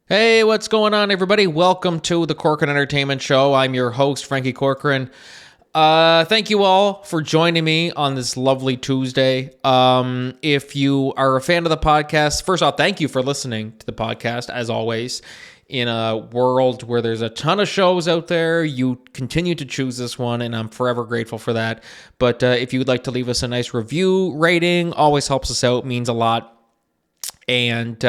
Hey, what's going on, everybody? Welcome to the Corcoran Entertainment Show. I'm your host, Frankie Corcoran. Thank you all for joining me on this lovely Tuesday. If you are a fan of the podcast, first off, thank you for listening to the podcast, as always. In a world where there's a ton of shows out there, you continue to choose this one, and I'm forever grateful for that. But if you would like to leave us a nice review rating, always helps us out, means a lot. And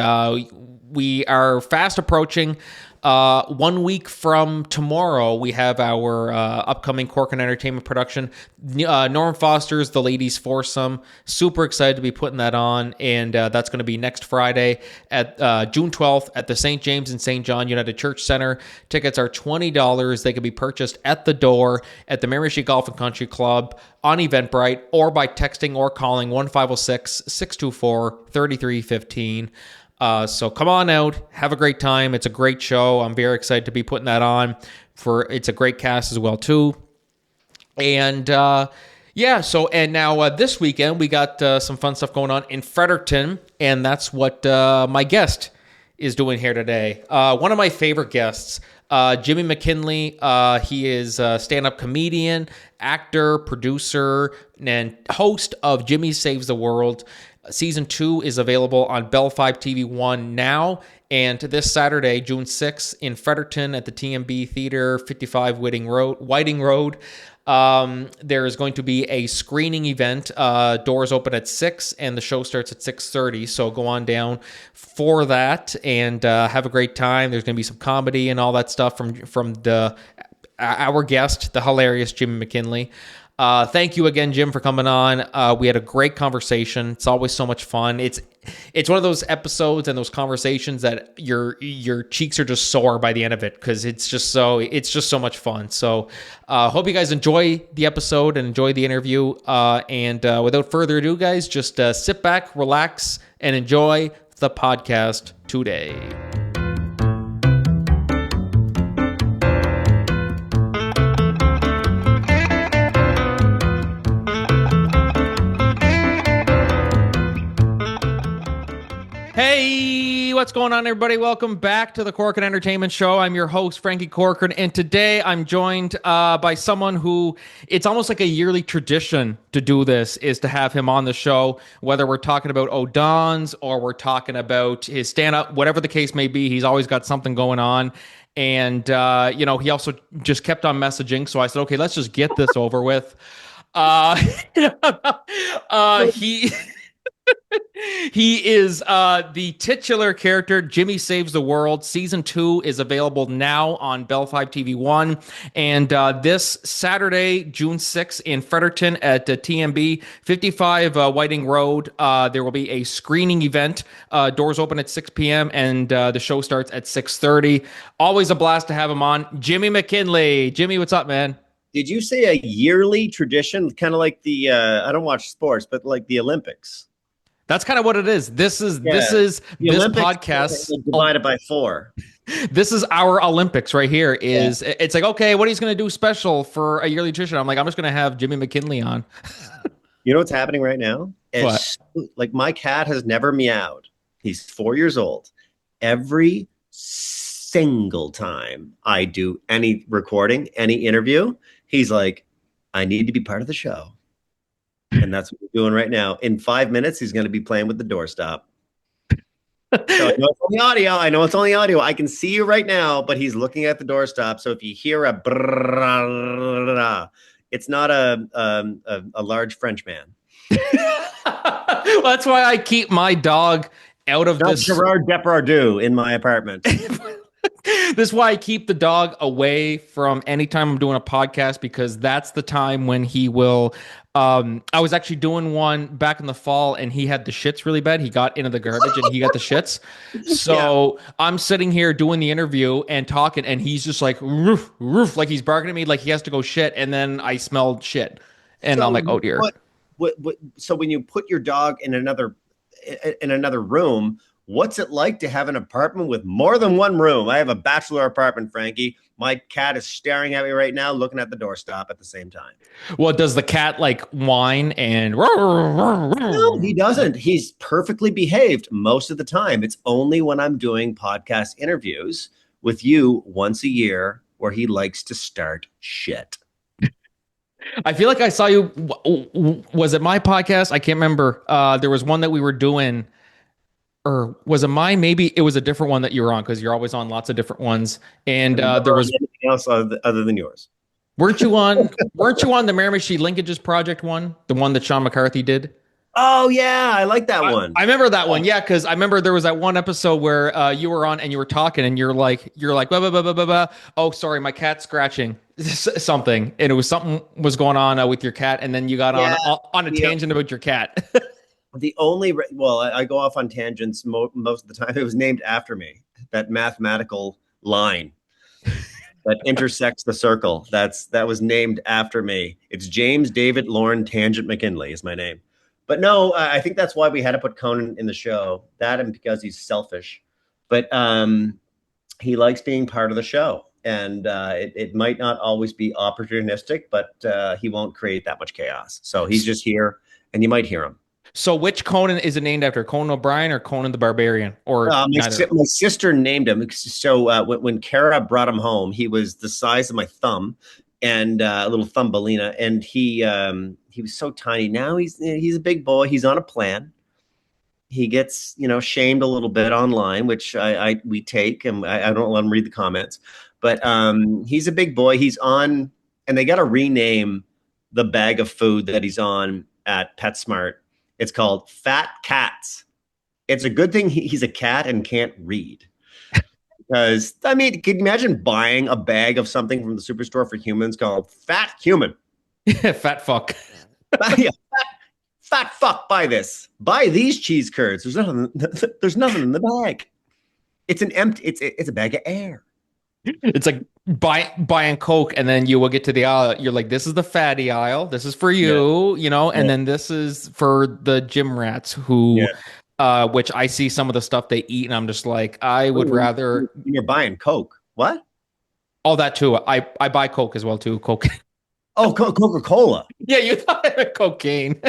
we are fast approaching 1 week from tomorrow. We have our upcoming Corcoran Entertainment production, Norm Foster's The Ladies Foursome. Super excited to be putting that on, and that's going to be next Friday at June 12th at the St. James and St. John United Church Center. Tickets are $20. They can be purchased at the door at the Miramichi Golf and Country Club on Eventbrite, or by texting or calling 1-506-624-3315. So come on out, have a great time. It's a great show. I'm very excited to be putting that on. It's a great cast as well too. And now this weekend we got some fun stuff going on in Fredericton, and that's what my guest is doing here today. One of my favorite guests, Jimmy MacKinley. He is a stand-up comedian, actor, producer, and host of Jimmy Saves the World. Season 2 is available on Bell Fibe TV-1 now, and this Saturday, June 6th, in Fredericton at the TMB Theater, 55 Whiting Road, there is going to be a screening event. Doors open at 6, and the show starts at 6:30, so go on down for that and have a great time. There's going to be some comedy and all that stuff from our guest, the hilarious Jimmy MacKinley. Thank you again, Jim, for coming on. We had a great conversation. It's always so much fun. It's one of those episodes and those conversations that your cheeks are just sore by the end of it, because it's just so much fun. So hope you guys enjoy the episode and enjoy the interview. And without further ado, guys, just sit back, relax, and enjoy the podcast today. Hey, what's going on, everybody? Welcome back to the Corcoran Entertainment Show. I'm your host, Frankie Corcoran, and today I'm joined by someone who, it's almost like a yearly tradition to do this, is to have him on the show, whether we're talking about O'Donnell's or we're talking about his stand-up, whatever the case may be. He's always got something going on. And, he also just kept on messaging, so I said, okay, let's just get this over with. He is the titular character, Jimmy Saves the World. Season 2 is available now on Bell Fibe TV-1. And this Saturday, June 6th, in Fredericton at TMB, 55 Whiting Road, there will be a screening event. Doors open at 6 p.m. and the show starts at 6:30. Always a blast to have him on. Jimmy MacKinley. Jimmy, what's up, man? Did you say a yearly tradition? Kind of like the, I don't watch sports, but like the Olympics. That's kind of what it is. This Olympics podcast divided by 4. This is our Olympics right here. It's like, okay, what are you going to do special for a yearly tradition? I'm like, I'm just going to have Jimmy MacKinley on. You know what's happening right now? Like, my cat has never meowed. He's 4 years old. Every single time I do any recording, any interview, he's like, I need to be part of the show. And that's what we're doing right now. In 5 minutes, he's going to be playing with the doorstop. So I know it's only audio. I can see you right now, but he's looking at the doorstop. So if you hear a brrrr, it's not a large French man. Well, that's why I keep my dog out of this. Gerard Depardieu in my apartment. This is why I keep the dog away from any time I'm doing a podcast, because that's the time when he will. I was actually doing one back in the fall, and he had the shits really bad. He got into the garbage and he got the shits. So I'm sitting here doing the interview and talking, and he's just like roof, roof, like he's barking at me like he has to go shit. And then I smelled shit, and I'm like, oh dear. So when you put your dog in another room, What's it like to have an apartment with more than one room? I have a bachelor apartment, Frankie. My cat is staring at me right now, looking at the doorstop at the same time. Well, does the cat like whine and No, he doesn't. He's perfectly behaved most of the time. It's only when I'm doing podcast interviews with you once a year where he likes to start shit. I feel like I saw you. Was it my podcast? I can't remember. There was one that we were doing, or was it mine? Maybe it was a different one that you were on because you're always on lots of different ones. And there was anything else other than yours. weren't you on? Weren't you on the Miramichi Linkages Project one, the one that Sean McCarthy did? Oh yeah, I like that one. I remember that one. Yeah, because I remember there was that one episode where you were on and you were talking and you're like, blah, blah, blah, blah, blah, blah. Oh, sorry, my cat's scratching something, and it was something was going on with your cat, and then you got on a tangent about your cat. The only I go off on tangents most of the time. It was named after me. That mathematical line that intersects the circle. That was named after me. It's James David Lauren Tangent McKinley is my name. But no, I think that's why we had to put Conan in the show. That and because he's selfish, but he likes being part of the show, and it might not always be opportunistic, but he won't create that much chaos. So he's just here, and you might hear him. So which Conan is it named after? Conan O'Brien or Conan the Barbarian? Or my sister named him. So when Kara brought him home, he was the size of my thumb, and a little Thumbelina, and he was so tiny. Now he's a big boy. He's on a plan. He gets shamed a little bit online, which we take, and I don't let him read the comments. But he's a big boy. He's on, and they got to rename the bag of food that he's on at PetSmart. It's called Fat Cats. It's a good thing he's a cat and can't read. Because, I mean, can you imagine buying a bag of something from the superstore for humans called Fat Human? Fat fuck. Yeah, fat fuck, buy this. Buy these cheese curds. There's nothing in the bag. It's a bag of air. It's like buying Coke, and then you will get to the aisle. You're like, this is the fatty aisle. This is for you, and then this is for the gym rats who, which I see some of the stuff they eat, and I'm just like, I would rather. You're buying Coke. What? All that too. I buy Coke as well too. Coke. Oh, Coca-Cola. Yeah, you thought I meant cocaine.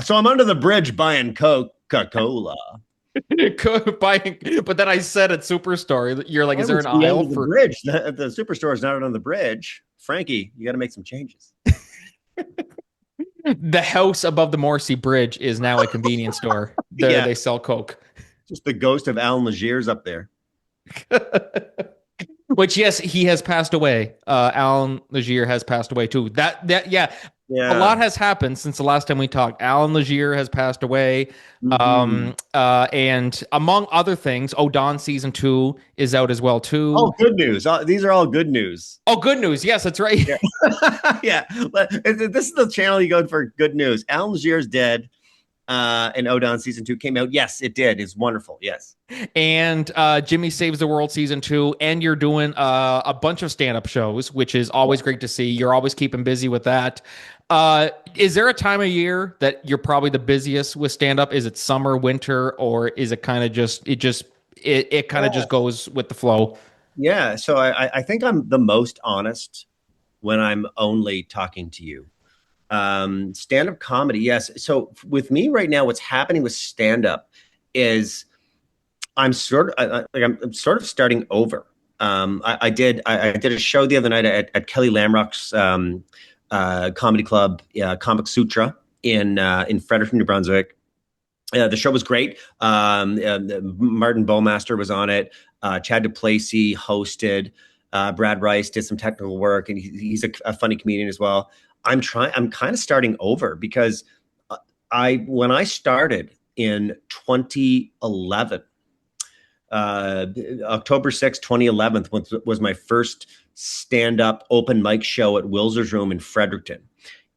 So I'm under the bridge buying Coca-Cola. But then I said at Superstore, you're like, is there an aisle for the bridge? The Superstore is not on the bridge. Frankie, you got to make some changes. The house above the Morrissey Bridge is now a convenience store. They sell Coke. Just the ghost of Alan Legier's up there. Which, yes, he has passed away. Alan Legier has passed away too. Yeah. A lot has happened since the last time we talked. Alan Legier has passed away. Mm-hmm. And among other things, Odon season 2 is out as well too. Oh, good news. These are all good news. Oh, good news. Yes, that's right. Yeah. Yeah. This is the channel you go for good news. Alan Legier's dead. And Odon season 2 came out. Yes, it did. It's wonderful. Yes. And Jimmy Saves the World season 2, and you're doing a bunch of stand-up shows, which is always great to see. You're always keeping busy with that. Is there a time of year that you're probably the busiest with stand-up? Is it summer, winter, or is it kind of just goes with the flow? Yeah. So I think I'm the most honest when I'm only talking to you. Stand-up comedy, yes. So with me right now, what's happening with stand-up is I'm sort of starting over. I did a show the other night at Kelly Lamrock's comedy club, Comic Sutra in Fredericton, New Brunswick. The show was great. Martin Bowmaster was on it. Chad DuPlessis hosted. Brad Rice did some technical work, and he's a funny comedian as well. I'm kind of starting over because when I started in 2011, October 6th, 2011 was my first stand-up open mic show at Wilser's Room in Fredericton.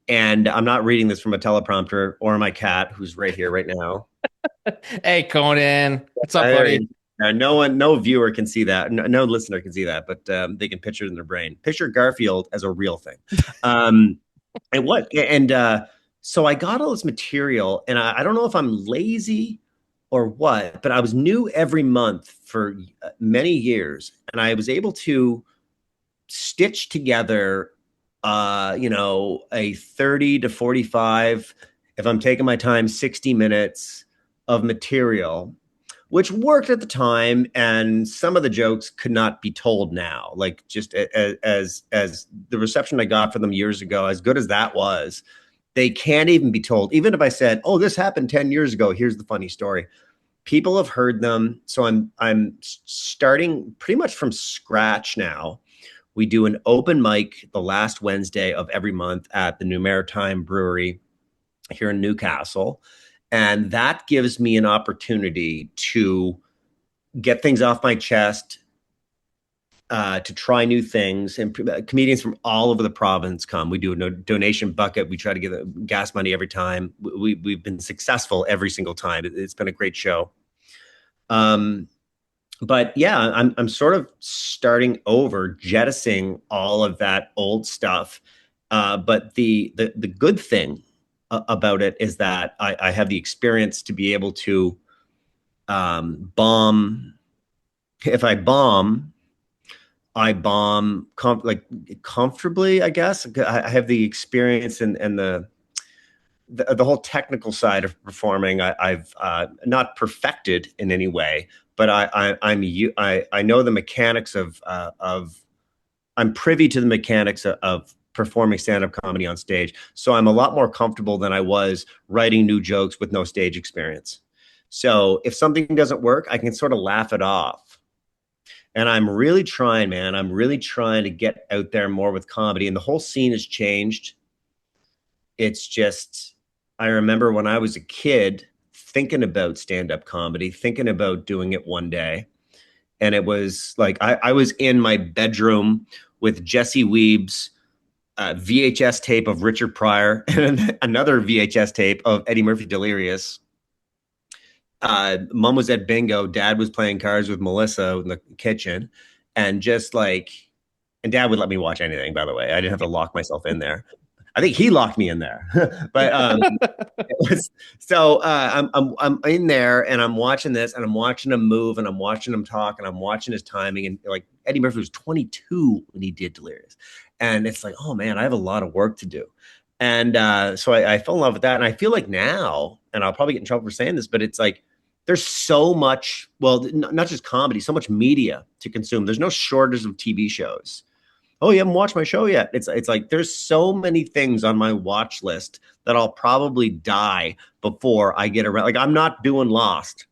And I'm not reading this from a teleprompter or my cat, who's right here right now. Hey, Conan. What's up, buddy? No viewer can see that. No listener can see that, but they can picture it in their brain. Picture Garfield as a real thing. So I got all this material, and I don't know if I'm lazy or what, but I was new every month for many years, and I was able to stitch together, a 30 to 45, if I'm taking my time, 60 minutes of material, which worked at the time. And some of the jokes could not be told now. Like, just as the reception I got for them years ago, as good as that was, they can't even be told. Even if I said, "Oh, this happened 10 years ago. Here's the funny story." People have heard them. So I'm starting pretty much from scratch now. We do an open mic the last Wednesday of every month at the New Maritime Brewery here in Newcastle. And that gives me an opportunity to get things off my chest, to try new things. And comedians from all over the province come. We do a donation bucket. We try to give gas money every time. We've been successful every single time. It's been a great show. But yeah, I'm sort of starting over, jettisoning all of that old stuff. But the good thing about it is that I have the experience to be able to bomb. If I bomb comfortably, I guess. I have the experience and the whole technical side of performing. I've not perfected in any way, but I know the mechanics of I'm privy to the mechanics of performing stand-up comedy on stage. So I'm a lot more comfortable than I was writing new jokes with no stage experience. So if something doesn't work, I can sort of laugh it off. And I'm really trying, man. I'm really trying to get out there more with comedy. And the whole scene has changed. It's just, I remember when I was a kid thinking about stand-up comedy, thinking about doing it one day. And it was like, I was in my bedroom with Jesse Weeb's VHS tape of Richard Pryor and another VHS tape of Eddie Murphy Delirious. Mom was at bingo. Dad was playing cards with Melissa in the kitchen. And just like, and Dad would let me watch anything, by the way. I didn't have to lock myself in there. I think he locked me in there. But it was, so I'm in there and I'm watching this and I'm watching him move and I'm watching him talk and I'm watching his timing. And like, Eddie Murphy was 22 when he did Delirious. And it's like, oh man, I have a lot of work to do. And so I fell in love with that. And I feel like now, and I'll probably get in trouble for saying this, but it's like, there's so much, well, not just comedy, so much media to consume. There's no shortage of TV shows. Oh, you haven't watched my show yet. It's like there's so many things on my watch list that I'll probably die before I get around. Like, I'm not doing Lost.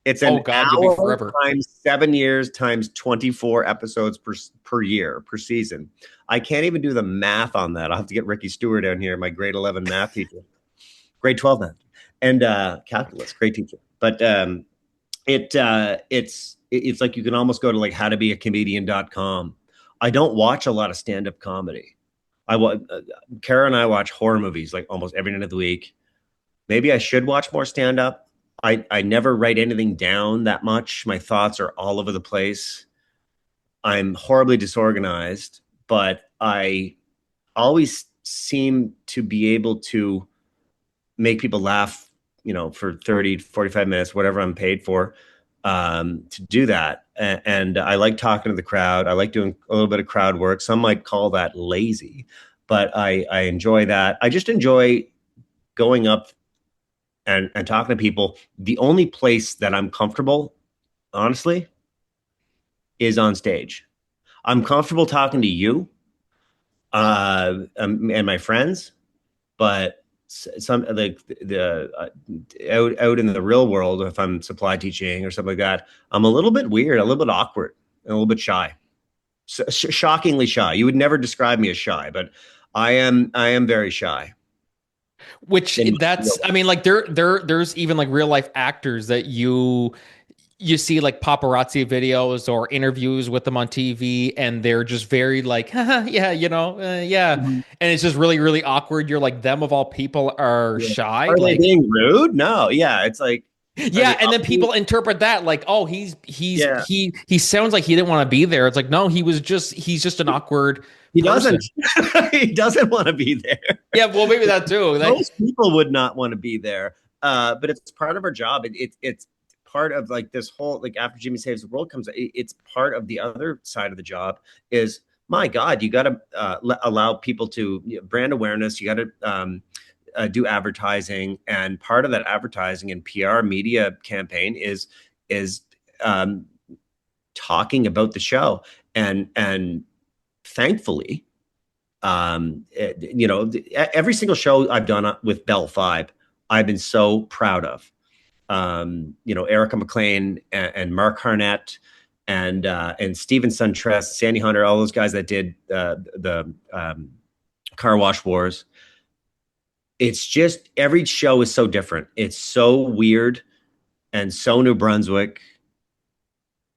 It's an you'll be forever. times 7 years times 24 episodes per year, per season. I can't even do the math on that. I'll have to get Ricky Stewart down here, my grade 11 math teacher, grade 12 math, and calculus, great teacher. But it's like you can almost go to like howtobeacomedian.com. I don't watch a lot of stand-up comedy. Kara and I watch horror movies like almost every night of the week. Maybe I should watch more stand-up. I never write anything down that much. My thoughts are all over the place. I'm horribly disorganized, but I always seem to be able to make people laugh, for 30 to 45 minutes, whatever I'm paid for, to do that. And I like talking to the crowd. I like doing a little bit of crowd work. Some might call that lazy, but I enjoy that. I just enjoy going up and talking to people. The only place that I'm comfortable, honestly, is on stage. I'm comfortable talking to you and my friends, but some like the out in the real world, if I'm supply teaching or something like that, I'm a little bit weird, a little bit awkward, and a little bit shy. Shockingly shy. You would never describe me as shy, but I am very shy. Which that's, I mean, like there's even like real life actors that you see like paparazzi videos or interviews with them on TV, and they're just very like, haha, yeah, yeah, Mhm. and it's just really, really awkward. You're like, them of all people are Yeah. shy, Are they like, being rude? No. Yeah. It's like, are yeah, they and then uppity? people interpret that like, oh, Yeah. he sounds like he didn't want to be there. It's like, no, he's just an awkward He person. doesn't. He doesn't want to be there. Yeah, well, maybe that too. Most people would not want to be there, but it's part of our job. It's part of like this whole, like after Jimmy Saves the World comes, it's part of the other side of the job is, my God, you got to allow people to brand awareness. You got to do advertising, and part of that advertising and PR media campaign is talking about the show, and thankfully, every single show I've done with Bell Fibe, I've been so proud of. Erica McLean and Mark Harnett and Stephen Suntress, Sandy Hunter, all those guys that did the Car Wash Wars. It's just, every show is so different. It's so weird and so New Brunswick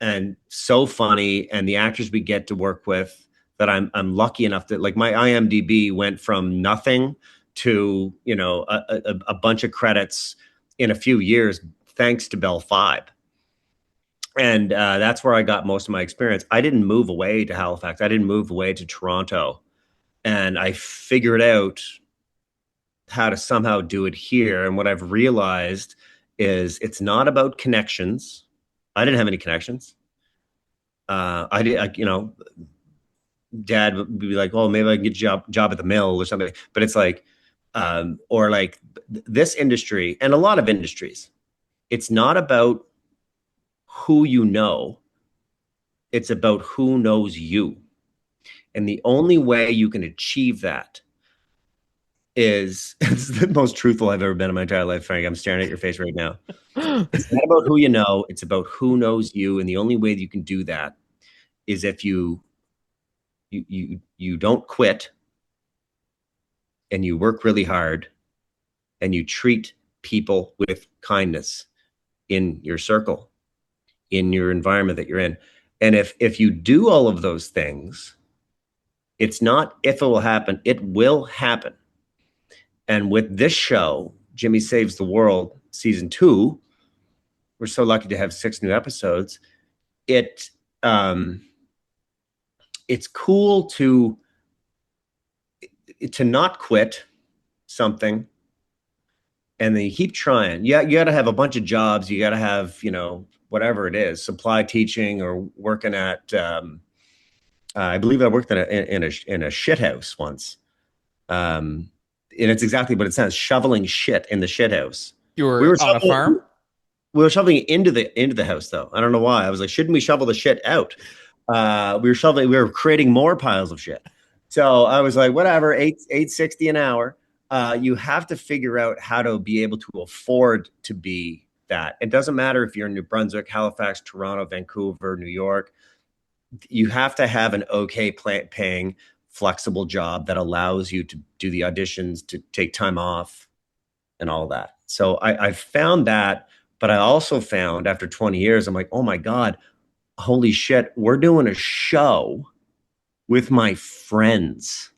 and so funny, and the actors we get to work with, that I'm lucky enough that, like, my IMDb went from nothing to a bunch of credits in a few years thanks to Bell Fibe. And that's where I got most of my experience. I didn't move away to Halifax. I didn't move away to Toronto, and I figured out how to somehow do it here. And what I've realized is it's not about connections. I didn't have any connections. Dad would be like, "Oh, maybe I can get a job at the mill or something." But it's like, or like this industry and a lot of industries, it's not about who you know. It's about who knows you. And the only way you can achieve that is, it's the most truthful I've ever been in my entire life, Frank. I'm staring at your face right now. It's not about who you know. It's about who knows you. And the only way that you can do that is if you don't quit, and you work really hard, and you treat people with kindness in your circle, in your environment that you're in. And if you do all of those things, it's not if it will happen, it will happen. And with this show, Jimmy Saves the World, season 2, we're so lucky to have 6 new episodes. It's cool to not quit something, and then you keep trying. Yeah, you got to have a bunch of jobs. You got to have, whatever it is, supply teaching or working at. I believe I worked in a shit house once. And it's exactly what it says: shoveling shit in the shit house. We were on a farm. We were shoveling it into the house, though. I don't know why. I was like, shouldn't we shovel the shit out? We were creating more piles of shit. So I was like, whatever, $8.60 an hour. You have to figure out how to be able to afford to be that. It doesn't matter if you're in New Brunswick, Halifax, Toronto, Vancouver, New York. You have to have an okay paying, flexible job that allows you to do the auditions, to take time off and all that. So I found that, but I also found after 20 years, I'm like, oh my God, holy shit, we're doing a show with my friends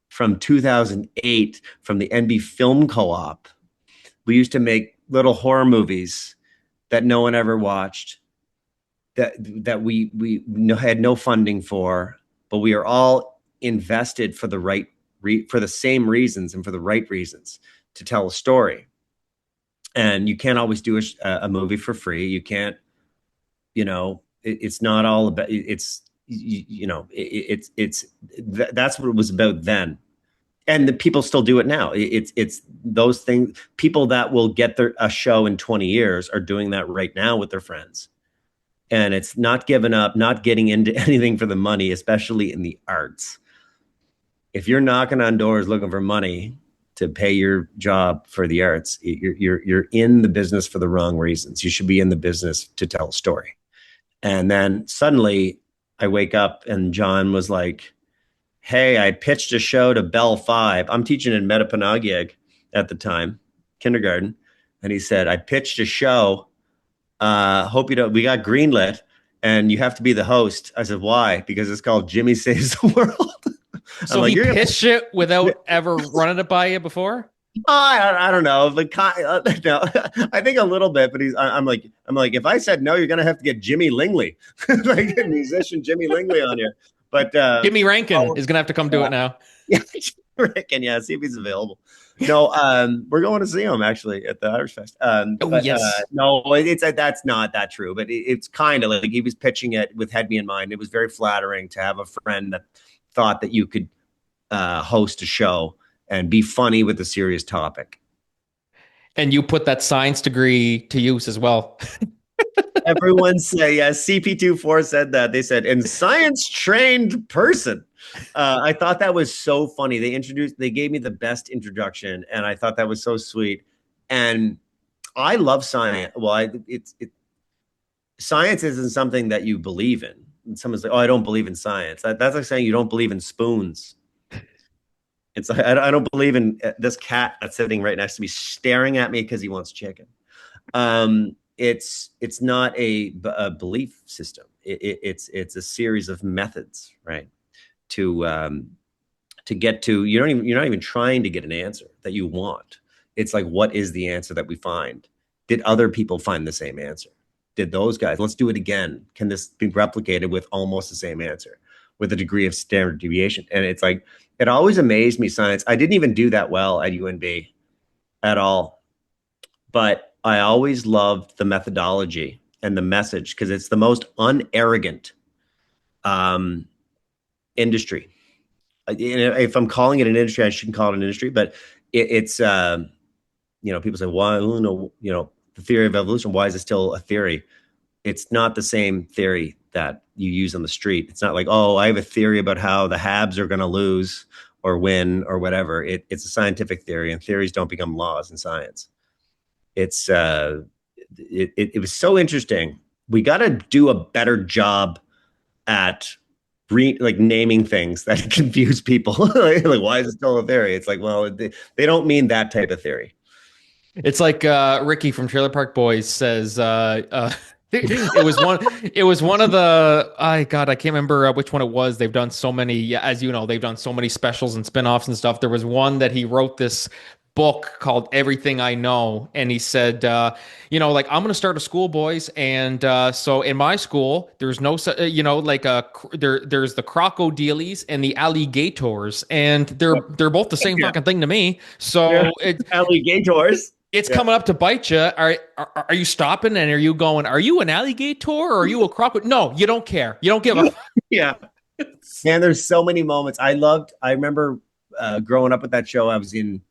from 2008 from the NB Film Co-op. We used to make little horror movies that no one ever watched, that we had no funding for, but we are all invested for the for the same reasons and for the right reasons to tell a story. And you can't always do a movie for free. You can't, it's not all about, that's what it was about then. And the people still do it now. It's those things, people that will get a show in 20 years are doing that right now with their friends. And it's not giving up, not getting into anything for the money, especially in the arts. If you're knocking on doors looking for money to pay your job for the arts, you're in the business for the wrong reasons. You should be in the business to tell a story. And then suddenly I wake up and John was like, hey, I pitched a show to Bell Fibe. I'm teaching in Metapanagig at the time, kindergarten. And he said, I pitched a show. Hope you don't, we got greenlit and you have to be the host. I said, why? Because it's called Jimmy Saves the World. So like, he pitched it without ever running it by you before? I don't know, but no, I think a little bit. But I'm like, if I said no, you're gonna have to get Jimmy Lingley, like musician Jimmy Lingley on you. But Jimmy Rankin oh, is gonna have to come do it now. yeah, Rick, and yeah, see if he's available. No, we're going to see him actually at the Irish Fest. Oh But yes. no, it's that's not that true. But it's kind of like he was pitching it with Head Me in mind. It was very flattering to have a friend that thought that you could host a show and be funny with a serious topic. And you put that science degree to use as well. Everyone say, yeah, CP24 said that. They said, in science trained person. I thought that was so funny. They gave me the best introduction, and I thought that was so sweet. And I love science. Well, science isn't something that you believe in. And someone's like, oh, I don't believe in science. That's like saying you don't believe in spoons. It's like, I don't believe in this cat that's sitting right next to me staring at me because he wants chicken. It's not a belief system. It's a series of methods, right? To get to you're not even trying to get an answer that you want. It's like, what is the answer that we find? Did other people find the same answer? Did those guys? Let's do it again. Can this be replicated with almost the same answer, with a degree of standard deviation? And it's like, it always amazed me, science. I didn't even do that well at UNB at all, but I always loved the methodology and the message because it's the most unerrogant industry. If I'm calling it an industry, I shouldn't call it an industry, but it's people say, why, the theory of evolution, why is it still a theory? It's not the same theory that you use on the street. It's not like, oh, I have a theory about how the Habs are going to lose or win or whatever. It's a scientific theory, and theories don't become laws in science. It was so interesting. We got to do a better job at naming things that confuse people. Like, why is it still a theory? It's like, well, they don't mean that type of theory. It's like Ricky from Trailer Park Boys says. It was one of the. I God, I can't remember which one it was. They've done so many. Yeah, as you know, they've done so many specials and spin-offs and stuff. There was one that he wrote this book called Everything I Know, and he said, like, I'm going to start a school, boys, and so in my school, there's no, there's the crocodiles and the alligators, and they're both the same fucking thing to me. So Alligators. it's coming up to bite you. Are you stopping and are you going? Are you an alligator or are you a crocodile? No, you don't care. You don't give a. Yeah, man. There's so many moments. I remember growing up with that show. I was in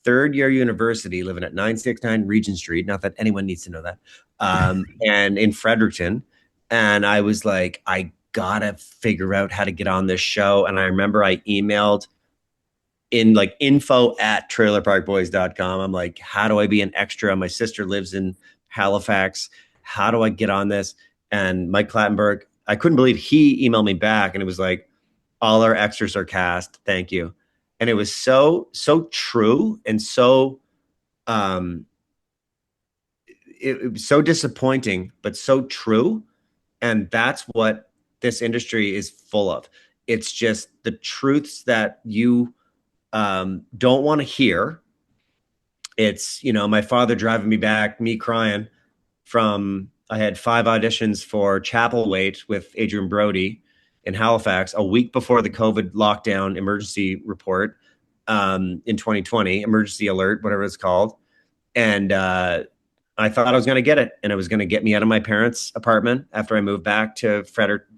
third year university, living at 969 Regent Street. Not that anyone needs to know that. And in Fredericton, and I was like, I gotta figure out how to get on this show. And I remember I emailed in like info@trailerparkboys.com. I'm like, how do I be an extra? My sister lives in Halifax. How do I get on this? And Mike Clattenburg, I couldn't believe he emailed me back. And it was like, all our extras are cast. Thank you. And it was so true and so it was so disappointing, but so true. And that's what this industry is full of. It's just the truths that you don't want to hear. It's, my father driving me back, me crying I had 5 auditions for Chapel Wait with Adrian Brody in Halifax a week before the COVID lockdown emergency report in 2020, emergency alert, whatever it's called. And I thought I was going to get it, and it was going to get me out of my parents' apartment after I moved back to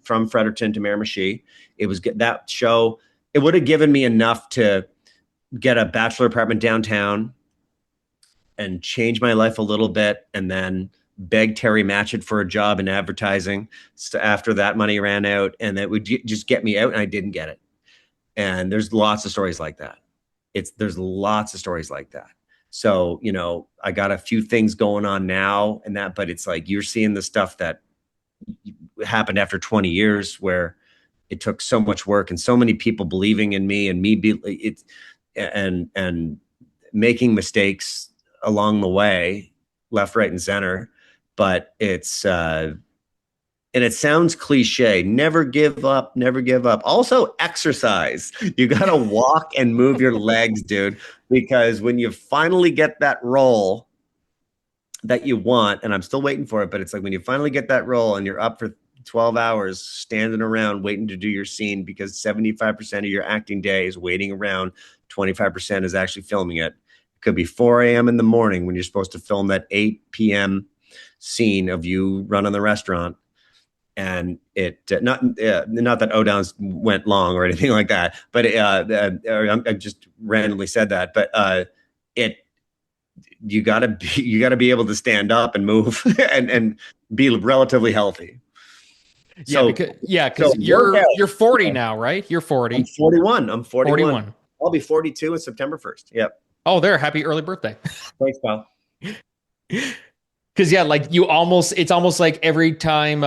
from Fredericton to Miramichi. It was that show. It would have given me enough to get a bachelor apartment downtown and change my life a little bit, and then beg Terry Matchett for a job in advertising. So after that money ran out, and that would just get me out, and I didn't get it. And there's lots of stories like that. There's lots of stories like that. So, I got a few things going on now and that, but it's like, you're seeing the stuff that happened after 20 years where it took so much work and so many people believing in me and and making mistakes along the way, left, right, and center. But it's, and it sounds cliche, never give up, never give up. Also exercise. You got to walk and move your legs, dude, because when you finally get that role that you want, and I'm still waiting for it, but it's like when you finally get that role and you're up for 12 hours standing around waiting to do your scene because 75% of your acting day is waiting around. 25% is actually filming it. It could be 4 a.m. in the morning when you're supposed to film that 8 p.m. scene of you running the restaurant. And it not that O-Downs went long or anything like that, but I just randomly said that. But it you gotta be able to stand up and move and be relatively healthy. So Because you're 40 now, right? You're I'm 40. 41. I'm 41. 41. I'll be 42 on September 1st. Yep. Oh, there. Happy early birthday. Thanks, pal. Because yeah, like you almost, it's almost like every time,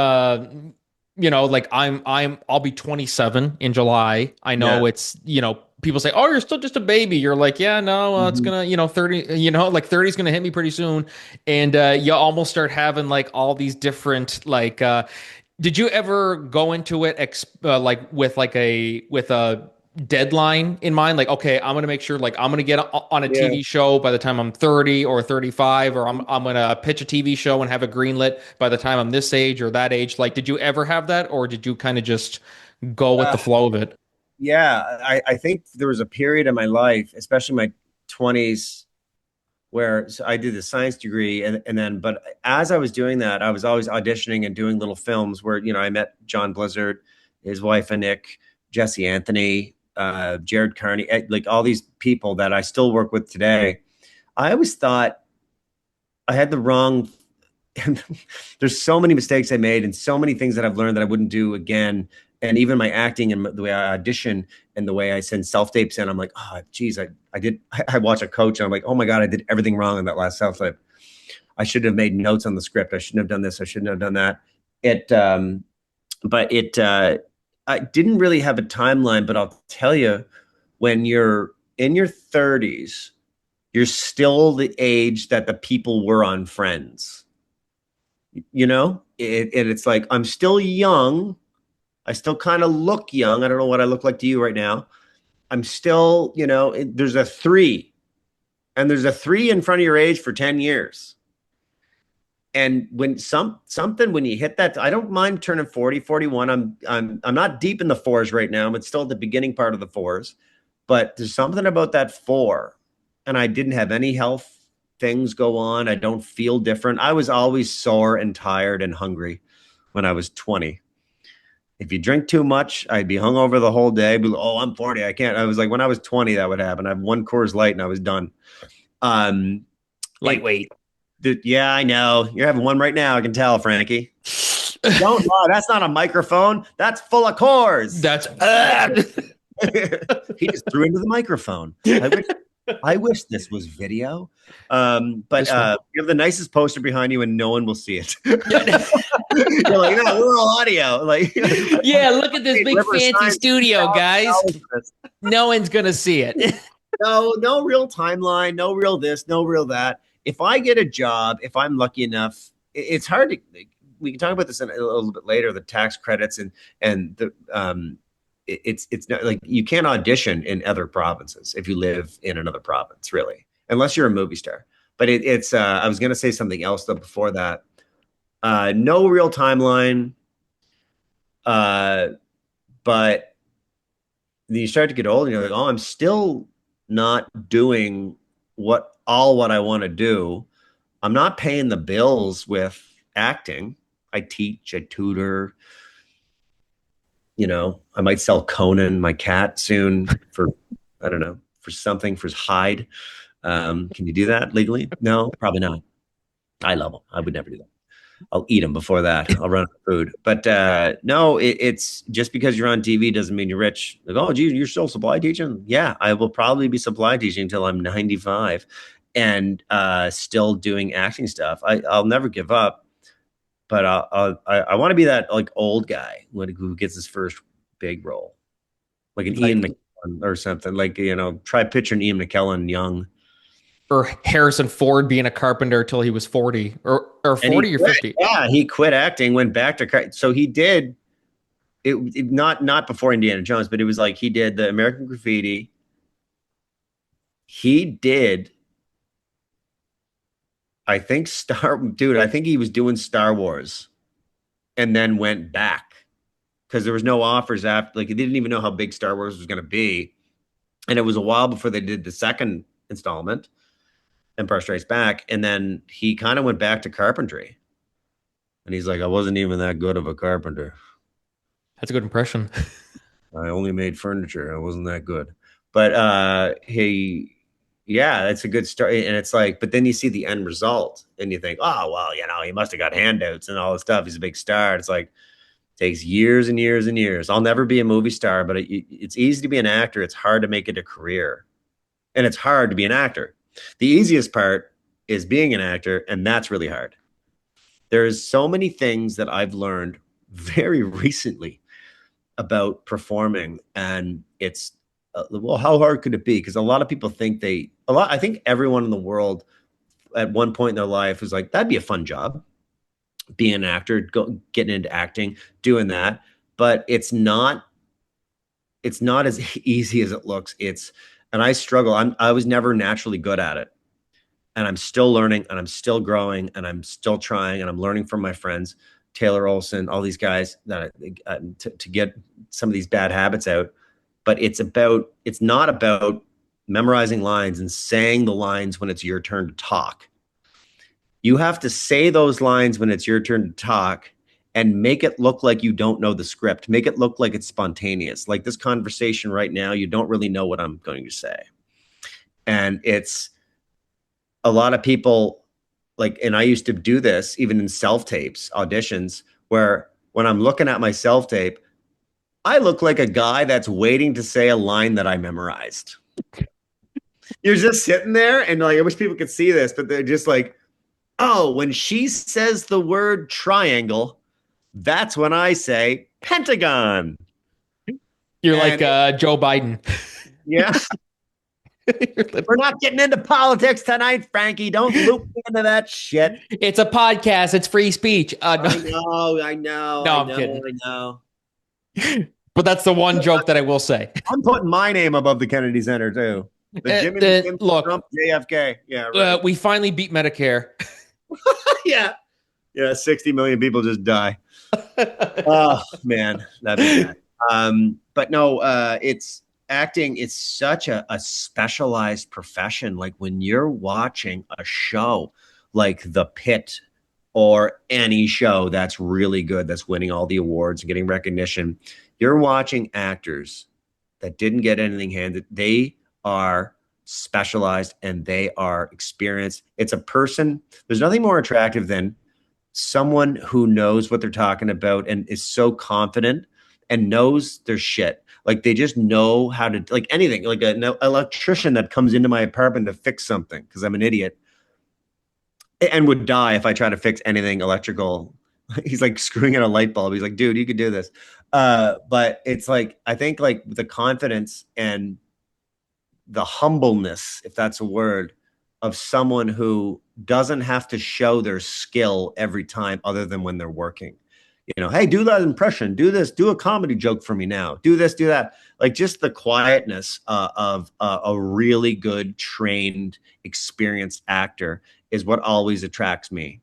like I'll be 27 in July. I know Yeah. it's, people say, oh, you're still just a baby. You're like, yeah, no, it's Mhm. gonna, 30, like 30 is gonna hit me pretty soon. And you almost start having like all these different, like, did you ever go into it like with a deadline in mind? Like, okay, I'm gonna make sure like I'm gonna get on a Yeah. TV show by the time I'm 30 or 35, or I'm gonna pitch a TV show and have it greenlit by the time I'm this age or that age. Like, did you ever have that, or did you kind of just go with the flow of it? Yeah. I think there was a period in my life, especially my 20s, where so I did the science degree and then but as I was doing that, I was always auditioning and doing little films where, I met John Blizzard, his wife Nick, Jesse Anthony, Jared Carney, like all these people that I still work with today. I always thought I had the wrong there's so many mistakes I made and so many things that I've learned that I wouldn't do again. And even my acting and the way I audition and the way I send self tapes in, I'm like, oh, geez, I watch a coach and I'm like, oh my God, I did everything wrong in that last self tape. I should have made notes on the script. I shouldn't have done this. I shouldn't have done that. But I didn't really have a timeline, but I'll tell you, when you're in your 30s, you're still the age that the people were on Friends. It's like I'm still young. I still kind of look young. I don't know what I look like to you right now. I'm still, there's a three, and there's a three in front of your age for 10 years. And when when you hit that, I don't mind turning 40, 41. I'm not deep in the fours right now. I'm still at the beginning part of the fours, but there's something about that four. And I didn't have any health things go on. I don't feel different. I was always sore and tired and hungry when I was 20. If you drink too much, I'd be hungover the whole day. Be like, oh, I'm 40. I can't. I was like, when I was 20, that would happen. I have one Coors Light and I was done. Um, Lightweight. yeah, I know. You're having one right now. I can tell, Frankie. Don't lie. That's not a microphone. That's full of Coors. That's He just threw into the microphone. I wish this was video. But you have the nicest poster behind you and no one will see it. You're like, no, we're all audio. Like, yeah, look at this big fancy studio, guys. No one's gonna see it. No real timeline, no real this, no real that. If I get a job, if I'm lucky enough, it's hard to. We can talk about this a little bit later. The tax credits and the it's not like you can't audition in other provinces if you live in another province, really, unless you're a movie star. But it's I was going to say something else though before that. No real timeline, but then you start to get old and you're like, oh, I'm still not doing what I want to do. I'm not paying the bills with acting. I teach, I tutor. I might sell Conan, my cat, soon for, I don't know, for something, for his hide. Can you do that legally? No, probably not. I love him. I would never do that. I'll eat him before that. I'll run out of food. But no, it's just because you're on TV doesn't mean you're rich. Like, oh, gee, you're still supply teaching? Yeah, I will probably be supply teaching until I'm 95 and still doing acting stuff. I'll never give up. But I want to be that like old guy who gets his first big role, like an Ian McKellen or something. Like try picturing Ian McKellen young, or Harrison Ford being a carpenter till he was 40 or 40 or 50. Yeah, he quit acting, went back to so he did it not before Indiana Jones, but it was like he did the American Graffiti. He did. I think I think he was doing Star Wars. and then went back because there was no offers after. Like, they didn't even know how big Star Wars was going to be, and it was a while before they did the second installment, Empire Strikes Back, and then he kind of went back to carpentry, and he's like, I wasn't even that good of a carpenter. That's a good impression. I only made furniture. I wasn't that good. But yeah, that's a good story. And it's like, but then you see the end result and you think, oh, well, he must have got handouts and all this stuff. He's a big star. It's like, it takes years and years and years. I'll never be a movie star, but it's easy to be an actor. It's hard to make it a career. And it's hard to be an actor. The easiest part is being an actor, and that's really hard. There's so many things that I've learned very recently about performing, and it's well, how hard could it be? Because a lot of people think I think everyone in the world at one point in their life was like, that'd be a fun job, being an actor, getting into acting, doing that. But it's not as easy as it looks. And I struggle. I was never naturally good at it, and I'm still learning, and I'm still growing, and I'm still trying, and I'm learning from my friends, Taylor Olson, all these guys that to get some of these bad habits out. But it's not about memorizing lines and saying the lines when it's your turn to talk. You have to say those lines when it's your turn to talk and make it look like you don't know the script. Make it look like it's spontaneous. Like this conversation right now, you don't really know what I'm going to say. And it's a lot of people like, and I used to do this even in self-tapes, auditions, where when I'm looking at my self-tape, I look like a guy that's waiting to say a line that I memorized. You're just sitting there, and like, I wish people could see this, but they're just like, oh, when she says the word triangle, that's when I say pentagon. You're like Joe Biden. Yeah. We're not getting into politics tonight, Frankie. Don't loop me into that shit. It's a podcast. It's free speech. No. I know. No, I'm kidding. I know. But that's the one joke that I will say. I'm putting my name above the Kennedy Center too. The Jimmy look, Trump JFK. Yeah, right. We finally beat Medicare. Yeah. 60 million people just die. Oh man, that'd be bad. But no, it's acting. It's such a specialized profession. Like when you're watching a show like The Pit or any show that's really good, that's winning all the awards and getting recognition, you're watching actors that didn't get anything handed. They are specialized and they are experienced. It's a person. There's nothing more attractive than someone who knows what they're talking about and is so confident and knows their shit. Like they just know how to, like anything, like an electrician that comes into my apartment to fix something because I'm an idiot and would die if I try to fix anything electrical. He's like screwing in a light bulb. He's like, dude, you could do this. But it's like, I think like the confidence and the humbleness, if that's a word, of someone who doesn't have to show their skill every time other than when they're working. Hey, do that impression, do this, do a comedy joke for me now, do this, do that. Like just the quietness of a really good, trained, experienced actor is what always attracts me.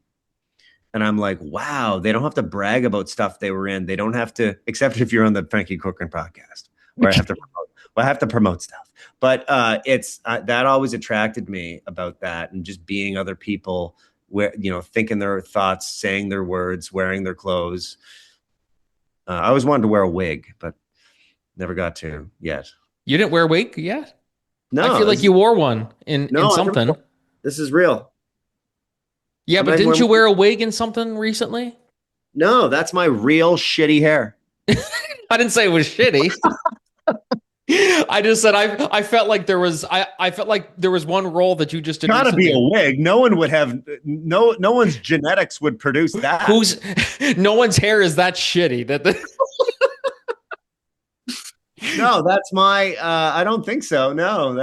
And I'm like, wow, they don't have to brag about stuff they were in. They don't have to, except if you're on the Frankie Cochran podcast, where I have to promote stuff. But it's that always attracted me about that, and just being other people, where thinking their thoughts, saying their words, wearing their clothes. I always wanted to wear a wig, but never got to yet. You didn't wear a wig yet? No, I feel like you wore one in something. This is real. Yeah, but didn't you wear a wig in something recently? No, that's my real shitty hair. I didn't say it was shitty. I just said I felt like there was one role that you just did. Gotta be a wig. No one would have no one's genetics would produce that. No one's hair is that shitty. No, that's my I don't think so. No,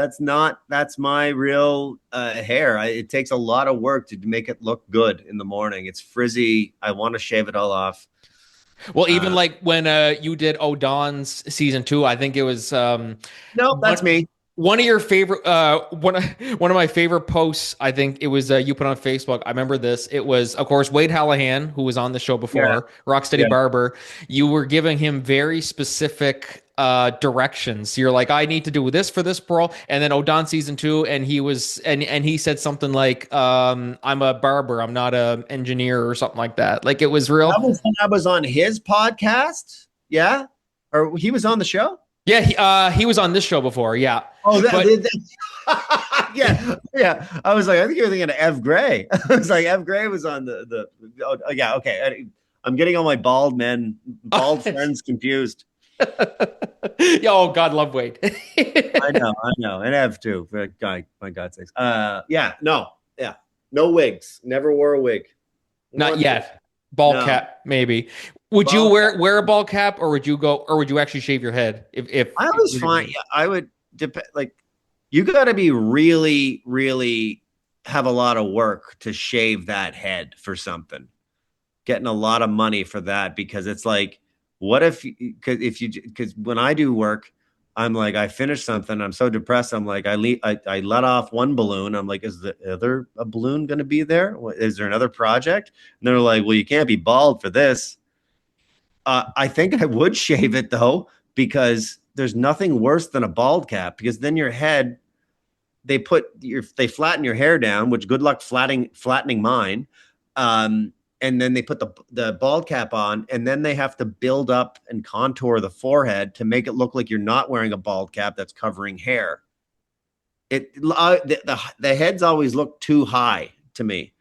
that's my real hair. It takes a lot of work to make it look good in the morning. It's frizzy. I want to shave it all off. Well, even like when you did O'Donnell's season 2, I think it was no, that's me. One of your favorite, one of my favorite posts, I think it was you put on Facebook. I remember this. It was, of course, Wade Hallahan, who was on the show Yeah, before, Rocksteady yeah. Barber. You were giving him very specific directions. You're like, I need to do this for this pro, and then Odon season 2, and he said something like, I'm a barber, I'm not a engineer or something like that. Like it was That real. was when I was on his podcast. Yeah, or he was on the show. Yeah, he was on this show before. Yeah, Oh, but yeah, yeah. I was like, I think you were thinking of Ev Gray. I was like, Ev Gray was on the. Oh, yeah, okay. I'm getting all my bald friends confused. Oh God, love Wade. I know, and Ev too. For my God's sakes. Yeah, no, yeah, no wigs. Never wore a wig. Not yet. Ball No. cap, maybe. Would you Bald wear a ball cap, or would you actually shave your head? If I was fine. Yeah, I would depend. Like, you got to be really, really have a lot of work to shave that head for something. Getting a lot of money for that, because it's like, what because when I do work, I'm like, I finish something, I'm so depressed. I'm like, I let off one balloon. I'm like, is the other a balloon going to be there? Is there another project? And they're like, well, you can't be bald for this. I think I would shave it though, because there's nothing worse than a bald cap, because then your head, they flatten your hair down, which good luck flattening mine. And then they put the bald cap on, and then they have to build up and contour the forehead to make it look like you're not wearing a bald cap that's covering hair. The heads always look too high to me.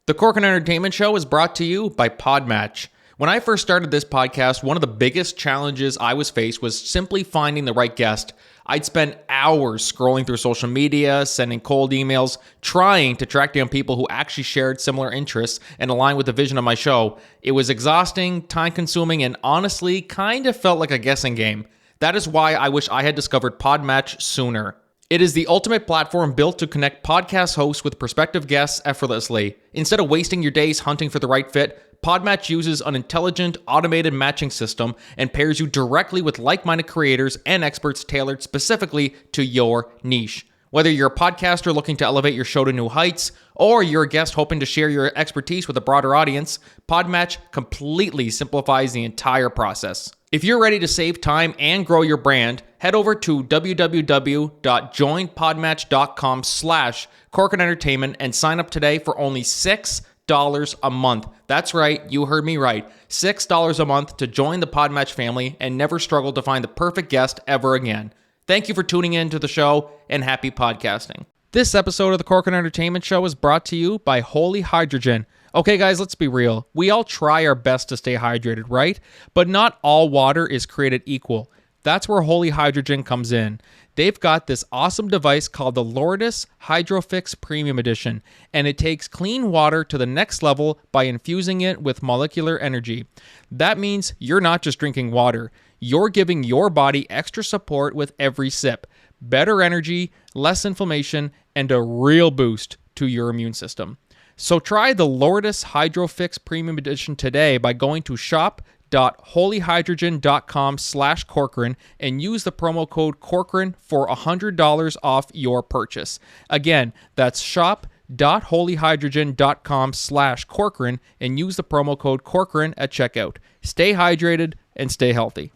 The Corcoran Entertainment Show is brought to you by Podmatch. When I first started this podcast, one of the biggest challenges I was faced was simply finding the right guest. I'd spend hours scrolling through social media, sending cold emails, trying to track down people who actually shared similar interests and aligned with the vision of my show. It was exhausting, time-consuming, and honestly, kind of felt like a guessing game. That is why I wish I had discovered Podmatch sooner. It is the ultimate platform built to connect podcast hosts with prospective guests effortlessly. Instead of wasting your days hunting for the right fit, Podmatch uses an intelligent, automated matching system and pairs you directly with like-minded creators and experts tailored specifically to your niche. Whether you're a podcaster looking to elevate your show to new heights, or you're a guest hoping to share your expertise with a broader audience, Podmatch completely simplifies the entire process. If you're ready to save time and grow your brand, head over to www.joinpodmatch.com/Corcoran Entertainment and sign up today for only $6 a month. That's right, you heard me right. $6 a month to join the Podmatch family and never struggle to find the perfect guest ever again. Thank you for tuning in to the show, and happy podcasting. This episode of the Corcoran Entertainment Show is brought to you by Holy Hydrogen. Okay, guys, let's be real. We all try our best to stay hydrated, right? But not all water is created equal. That's where Holy Hydrogen comes in. They've got this awesome device called the Lourdes Hydrofix Premium Edition, and it takes clean water to the next level by infusing it with molecular energy. That means you're not just drinking water. You're giving your body extra support with every sip, better energy, less inflammation, and a real boost to your immune system. So try the Lourdes Hydrofix Premium Edition today by going to shop.holyhydrogen.com/Corcoran and use the promo code Corcoran for $100 off your purchase. Again, that's shop.holyhydrogen.com/Corcoran and use the promo code Corcoran at checkout. Stay hydrated and stay healthy.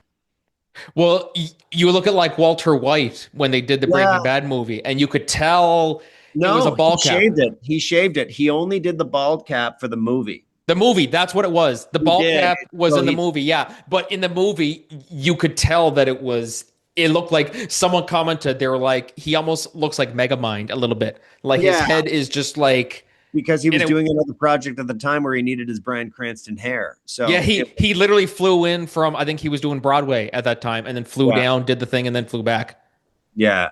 Well, you look at like Walter White when they did the Breaking Bad movie, and you could tell it was a ball cap. He shaved it. He only did the bald cap for the movie. The movie, that's what it was. The ball cap was in the movie, yeah. But in the movie, you could tell that it looked like someone commented, they were like, he almost looks like Megamind a little bit. Like his head is just like... Because he was doing another project at the time where he neid his Bryan Cranston hair. So yeah, he literally flew in from, I think he was doing Broadway at that time, and then flew down, did the thing, and then flew back. Yeah.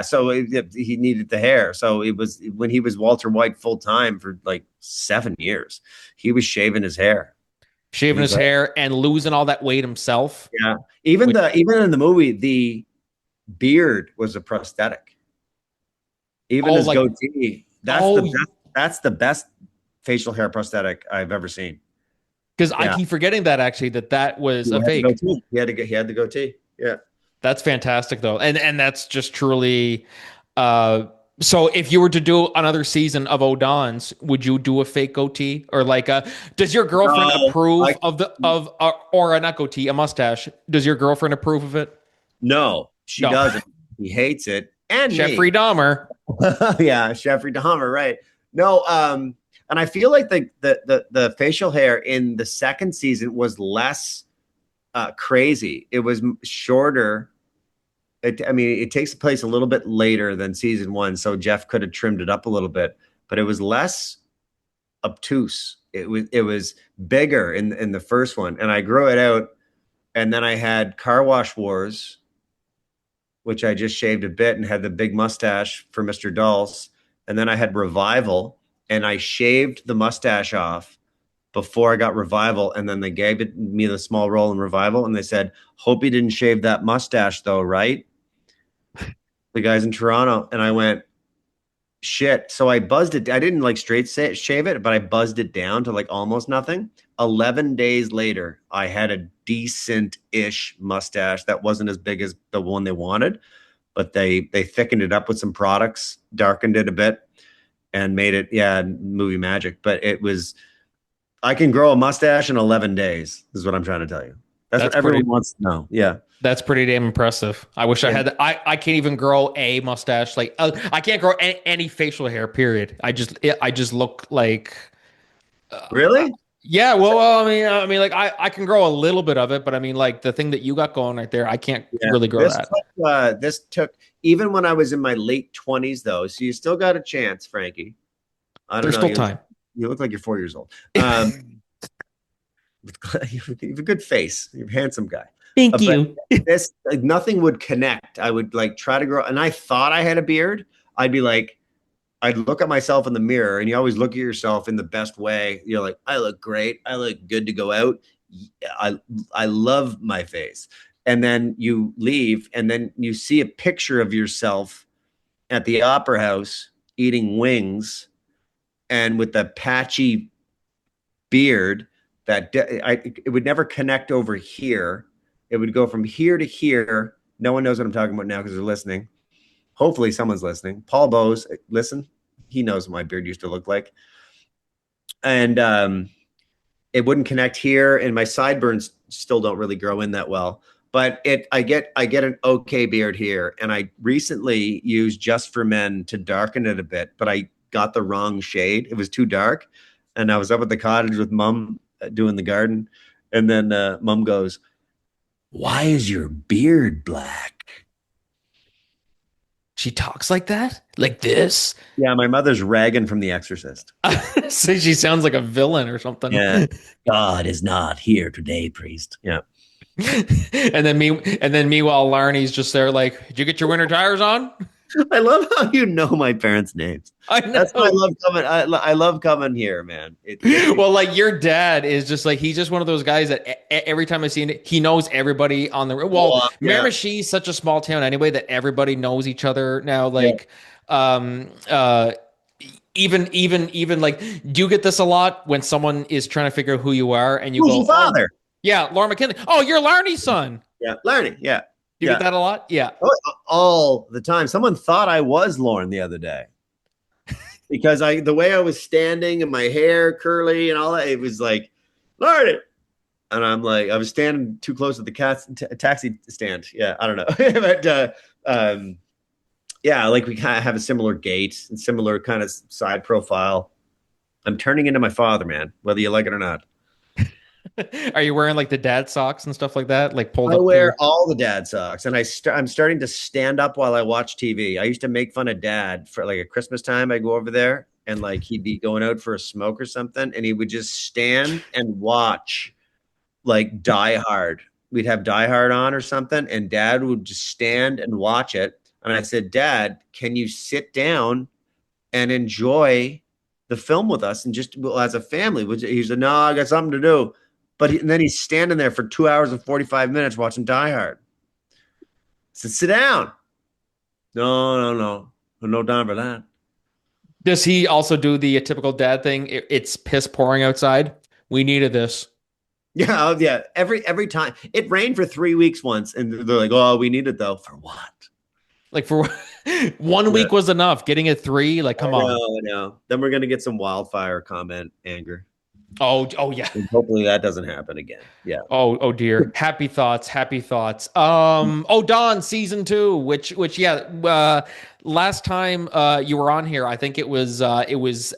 So he needed the hair. So it was when he was Walter White full time for like 7 years, he was shaving his hair. And losing all that weight himself. Yeah. Even in the movie, the beard was a prosthetic. Even his goatee. That's the best facial hair prosthetic I've ever seen. Because I keep forgetting that actually, that was a fake. He had the goatee. Yeah. That's fantastic though. And that's just truly uh so if you were to do another season of O'Donnell's, would you do a fake goatee or like does your girlfriend No, approve I of the of or a not goatee, a mustache? Does your girlfriend approve of it? no, she No. doesn't. He hates it, and me. Jeffrey Dahmer. Yeah, Jeffrey Dahmer, right? No, and I feel like the facial hair in the second season was less crazy. It was shorter. I mean, it takes place a little bit later than season one, so Jeff could have trimmed it up a little bit, but it was less obtuse. It was bigger in the first one, and I grew it out, and then I had Car Wash Wars, which I just shaved a bit and had the big mustache for Mr. Dulce, and then I had Revival, and I shaved the mustache off before I got Revival, and then they gave me the small role in Revival, and they said, "Hope you didn't shave that mustache, though, right?" The guys in Toronto, and I went, shit. So I buzzed it. I didn't like straight shave it, but I buzzed it down to like almost nothing. 11 days later, I had a decent-ish mustache that wasn't as big as the one they wanted, but they thickened it up with some products, darkened it a bit, and made it, yeah, movie magic. But it was, I can grow a mustache in 11 days, is what I'm trying to tell you. That's what everyone wants to know. Yeah. That's pretty damn impressive. I wish I had that. I can't even grow a mustache. Like I can't grow any facial hair. Period. I just look like. Really? Yeah. Well, I mean, like I can grow a little bit of it, but I mean, like the thing that you got going right there, I can't really grow that. This took even when I was in my late 20s, though. So you still got a chance, Frankie. I don't There's know. still time. You look like you're 4 years old. You have a good face. You're a handsome guy. Thank you. This like nothing would connect. I would like try to grow, and I thought I had a beard. I'd be like, I'd look at myself in the mirror, and you always look at yourself in the best way. You're like, I look great. I look good to go out. I love my face. And then you leave, and then you see a picture of yourself at the opera house eating wings, and with the patchy beard that it would never connect over here. It would go from here to here. No one knows what I'm talking about now because they're listening. Hopefully someone's listening. Paul Bose, listen. He knows what my beard used to look like. And it wouldn't connect here, and my sideburns still don't really grow in that well. But I get an okay beard here, and I recently used Just for Men to darken it a bit, but I got the wrong shade. It was too dark, and I was up at the cottage with Mom doing the garden, and then Mom goes, "Why is your beard black?" She talks like that? Like this? Yeah, my mother's Reagan from The Exorcist. So she sounds like a villain or something. Yeah. God is not here today, priest. Yeah. And then meanwhile, Larney's just there like, did you get your winter tires on? I love how you know my parents' names. I know. That's why I love coming. I love coming here, man. Well, like your dad is just like he's just one of those guys that every time I see him, he knows everybody on the. Well, yeah. Miramichi is such a small town anyway that everybody knows each other now. Like, even like, do you get this a lot when someone is trying to figure out who you are and you Who's go, your father? Oh, yeah, Laura McKinley. Oh, you're Larney's son. Yeah, Larney. Yeah. Do you get that a lot? Yeah. All the time. Someone thought I was Lauren the other day because the way I was standing and my hair curly and all that, it was like, Larney. And I'm like, I was standing too close to the taxi stand. Yeah, I don't know. But yeah, like we kind of have a similar gait and similar kind of side profile. I'm turning into my father, man, whether you like it or not. Are you wearing like the dad socks and stuff like that? Like pulled up? I wear all the dad socks, and I'm starting to stand up while I watch TV. I used to make fun of Dad for like at Christmas time. I go over there, and like he'd be going out for a smoke or something, and he would just stand and watch like Die Hard. We'd have Die Hard on or something, and Dad would just stand and watch it. And I said, Dad, can you sit down and enjoy the film with us and just as a family? He said, no, I got something to do. And then he's standing there for 2 hours and 45 minutes watching Die Hard. I said, sit down. No time for that. Does he also do the typical dad thing? It's piss pouring outside. We needed this. Yeah, oh, yeah. Every time it rained for 3 weeks once, and they're like, "Oh, we need it though for what?" Like for one Yeah, week was enough. Getting it three, like come I on. know, I know. Then we're gonna get some wildfire comment anger, Oh yeah. and hopefully that doesn't happen again. Yeah. Oh dear. Happy thoughts, happy thoughts. Oh Dawn season 2, which yeah, last time you were on here, I think it was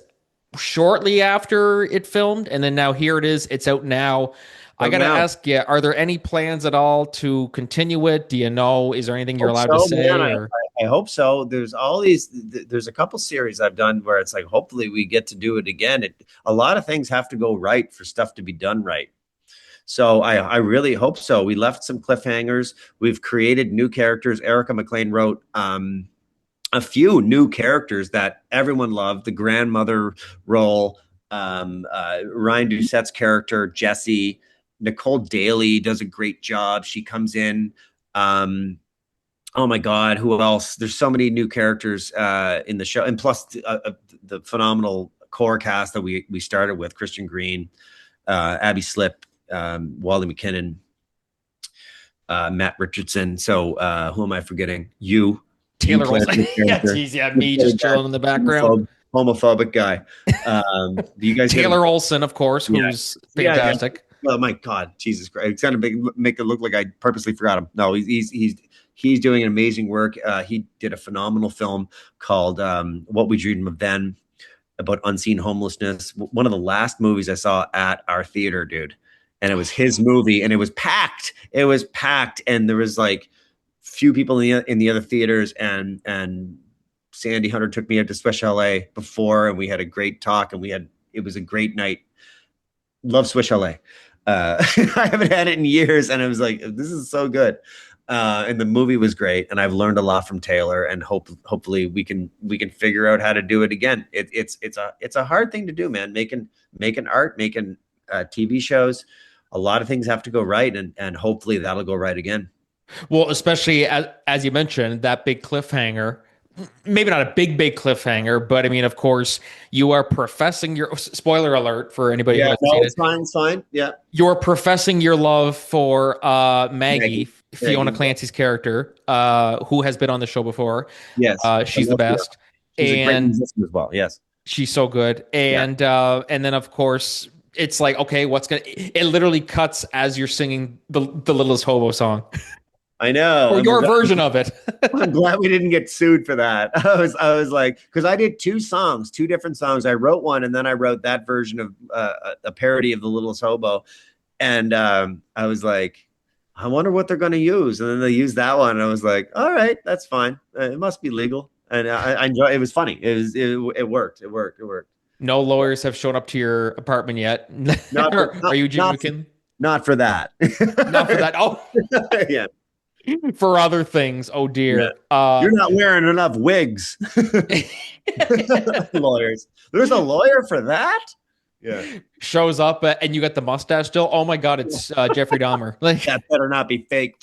shortly after it filmed, and then now here it is. It's out now. I So gotta now, ask you, are there any plans at all to continue it? Do you know? Is there anything you're hope allowed to so, man. say? Or I hope so. There's all these. There's a couple series I've done where it's like, hopefully we get to do it again. A lot of things have to go right for stuff to be done right. So I really hope so. We left some cliffhangers. We've created new characters. Erica McLean wrote a few new characters that everyone loved. The grandmother role, Ryan Doucette's character, Jesse. Nicole Daly does a great job. She comes in. Oh my God, who else? There's so many new characters in the show, and plus the phenomenal core cast that we started with: Christian Green, Abby Slip, Wally McKinnon, Matt Richardson. So who am I forgetting? You Taylor play Olson? Yeah, geez, yeah, me just chilling in the background. homophobic guy. Do you guys get him? Taylor Olson, of course, Yeah, who's yeah. fantastic. Oh my God, Jesus Christ! It's gonna make it look like I purposely forgot him. No, he's doing an amazing work. He did a phenomenal film called "What We Dreamed of Then," about unseen homelessness. One of the last movies I saw at our theater, dude, and it was his movie, and it was packed. It was packed, and there was like few people in the other theaters, and Sandy Hunter took me out to Swiss Chalet before, and we had a great talk, and it was a great night. Love Swiss Chalet. I haven't had it in years, and I was like, this is so good. And the movie was great, and I've learned a lot from Taylor, and hopefully we can figure out how to do it again. It's a hard thing to do, man. Making art, making TV shows, a lot of things have to go right, and hopefully that'll go right again. Well, especially as you mentioned, that big cliffhanger. Maybe not a big cliffhanger, but I mean, of course, you are professing your spoiler alert for anybody who Yeah, hasn't no, seen it's it. fine, it's fine. Yeah, You're professing your love for Maggie, Maggie, Fiona Maggie. Clancy's character, who has been on the show before. Yes, I She's the love Fiona. best, She's a great and musician as well. Yes. she's so good. Yeah. And then of course it's like, okay, what's gonna? It literally cuts as you're singing the Littlest Hobo song, I know. or your version of it. I'm glad we didn't get sued for that. I was like, because I did two different songs. I wrote one, and then I wrote that version of a parody of The Littlest Hobo. And I was like, I wonder what they're going to use. And then they used that one. And I was like, all right, that's fine. It must be legal. And I enjoy. It was funny. It worked. It worked. It worked. No lawyers have shown up to your apartment yet. Not for, Are you Jimmy not, McKinley? not for that. Not for that. Oh, Yeah. for other things. Oh Yeah. dear. You're not wearing enough wigs. Lawyers. There's a lawyer for that? Yeah. Shows up and you got the mustache still. Oh my God, it's Jeffrey Dahmer. Like, That better not be fake.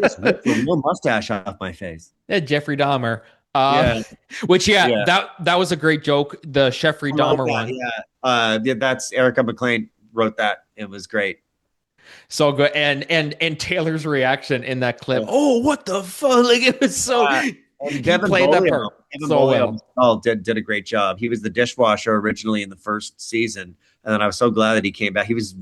Just rip the real mustache off my face. yeah, Jeffrey Dahmer. Yeah. Which Yeah. that was a great joke. The Jeffrey Dahmer one. Yeah. That's Erica McLean wrote that. It was great. So good. And Taylor's reaction in that clip. Oh, what the fuck? Like it was so he Devin played that Bolio, part Devin so Bolio, well. did a great job. He was the dishwasher originally in the first season, and then I was so glad that he came back. He was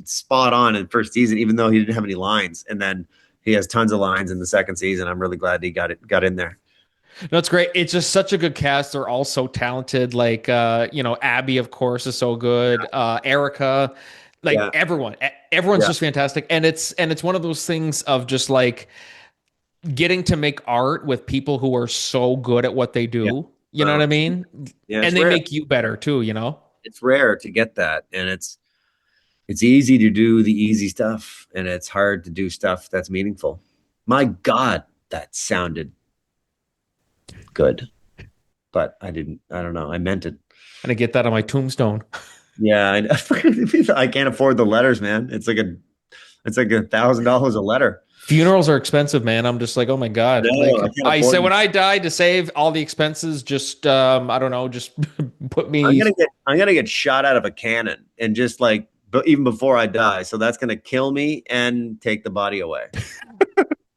spot on in the first season, even though he didn't have any lines. And then he has tons of lines in the second season. I'm really glad he got in there. No, it's great. It's just such a good cast. They're all so talented. Like Abby, of course, is so good. Erica, like Yeah. everyone's Yeah. just fantastic. And it's one of those things of just like getting to make art with people who are so good at what they do. Yeah. You know what I mean? Yeah, And it's they rare. make you better too, you know? It's rare to get that, and it's easy to do the easy stuff, and it's hard to do stuff that's meaningful. My God, that sounded good, but I don't know. I meant it. And I get that on my tombstone. Yeah, I can't afford the letters, man. It's like $1,000 a letter. Funerals are expensive, man. I'm just like, oh my God. No, Like I can't I afford said, them. when I die, to save all the expenses, just I don't know, just put me. I'm gonna get shot out of a cannon and just like but even before I die. So that's going to kill me and take the body away.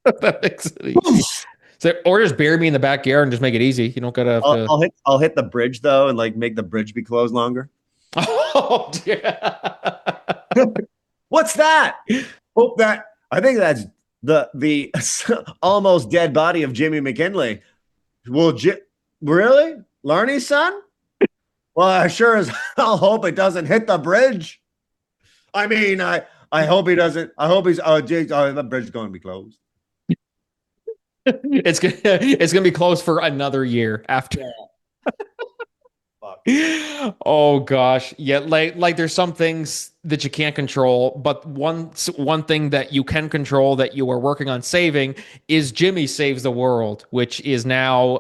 That makes it easy. So, or just bury me in the backyard and just make it easy. You don't gotta have to. I'll hit the bridge though, and like make the bridge be closed longer. Oh, yeah. What's that? Oh, I think that's the almost dead body of Jimmy McKinley. Well, really, Larney's son? Well, I sure as hell hope it doesn't hit the bridge. I mean, I hope he doesn't. I hope he's. Oh, geez, the bridge is going to be closed. It's gonna be closed for another year after. Yeah. Oh gosh, yeah. Like there's some things that you can't control, but one thing that you can control that you are working on saving is Jimmy Saves the World, which is now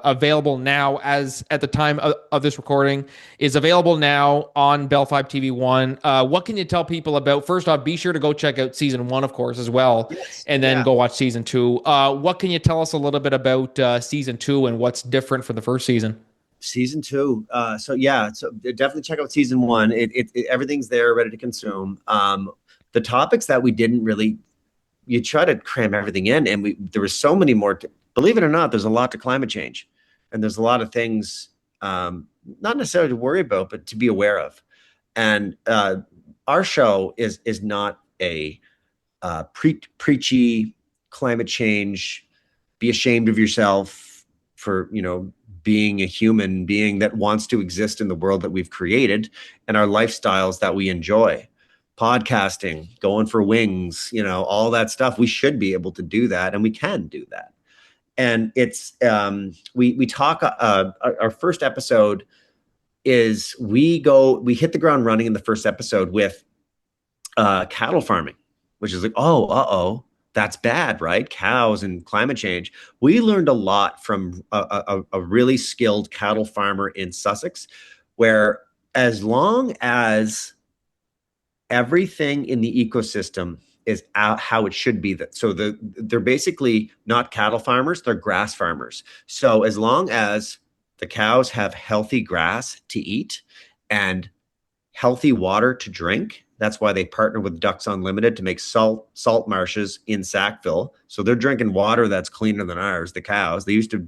available now, as at the time of this recording is available now on Bell Fibe TV-1. What can you tell people about? First off, be sure to go check out season 1, of course, as well, Yes. and then go watch season 2. What can you tell us a little bit about season 2 and what's different from the first season? Season 2. So definitely check out season 1. Everything's there, ready to consume. The topics that we didn't really, you try to cram everything in, and there was so many more. Believe it or not, there's a lot to climate change, and there's a lot of things, not necessarily to worry about, but to be aware of. And our show is not a preachy climate change. Be ashamed of yourself for being a human being that wants to exist in the world that we've created and our lifestyles that we enjoy. Podcasting, going for wings, all that stuff. We should be able to do that, and we can do that. And it's we talk. Our first episode is we hit the ground running in the first episode with cattle farming, which is like, that's bad, right? Cows and climate change. We learned a lot from a really skilled cattle farmer in Sussex, where as long as everything in the ecosystem is out how it should be, they're basically not cattle farmers, they're grass farmers. So as long as the cows have healthy grass to eat and healthy water to drink, that's why they partner with Ducks Unlimited to make salt marshes in Sackville. So they're drinking water that's cleaner than ours, the cows. They used to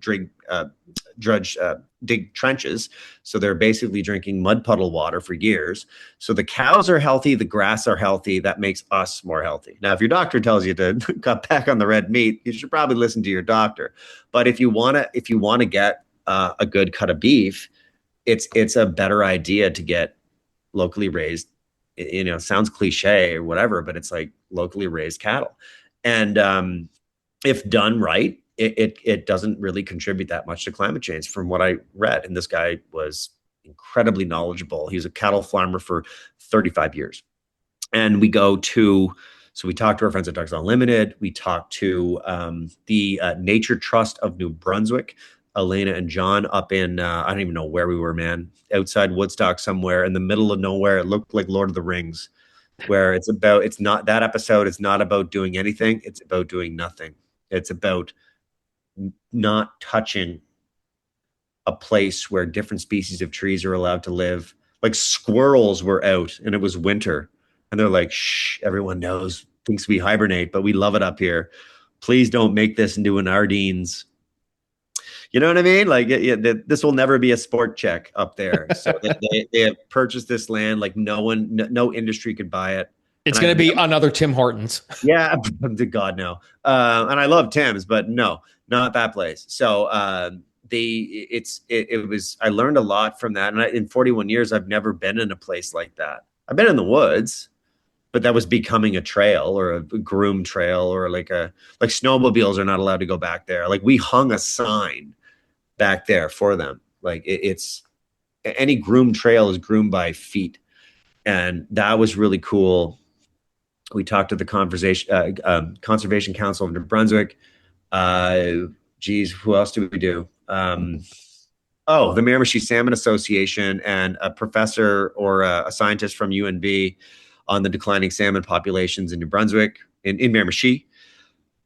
dig trenches. So they're basically drinking mud puddle water for years. So the cows are healthy, the grass are healthy. That makes us more healthy. Now, if your doctor tells you to cut back on the red meat, you should probably listen to your doctor. But if you want to get a good cut of beef, it's a better idea to get locally raised. Sounds cliche or whatever, but it's like locally raised cattle. And if done right, it doesn't really contribute that much to climate change from what I read. And this guy was incredibly knowledgeable. He was a cattle farmer for 35 years. And we talked to our friends at Ducks Unlimited. We talked to the Nature Trust of New Brunswick, Elena and John, up in, I don't even know where we were, man, outside Woodstock somewhere in the middle of nowhere. It looked like Lord of the Rings, where it's not that episode. It's not about doing anything. It's about doing nothing. It's about not touching a place where different species of trees are allowed to live. Like squirrels were out and it was winter and they're like, shh, everyone knows, thinks we hibernate, but we love it up here. Please don't make this into an Ardeen's. You know what I mean? Like this will never be a sport check up there. So they have purchased this land like no industry could buy it. It's going to be another Tim Hortons. Yeah, to God no. And I love Tim's, but no, not that place. So I learned a lot from that. And in 41 years, I've never been in a place like that. I've been in the woods, but that was becoming a trail or a groomed trail, or like snowmobiles are not allowed to go back there. Like we hung a sign back there for them. Like it's any groomed trail is groomed by feet. And that was really cool. We talked to the Conservation Council of New Brunswick. Who else do we do? The Miramichi Salmon Association and a professor or a scientist from UNB on the declining salmon populations in New Brunswick, in Miramichi.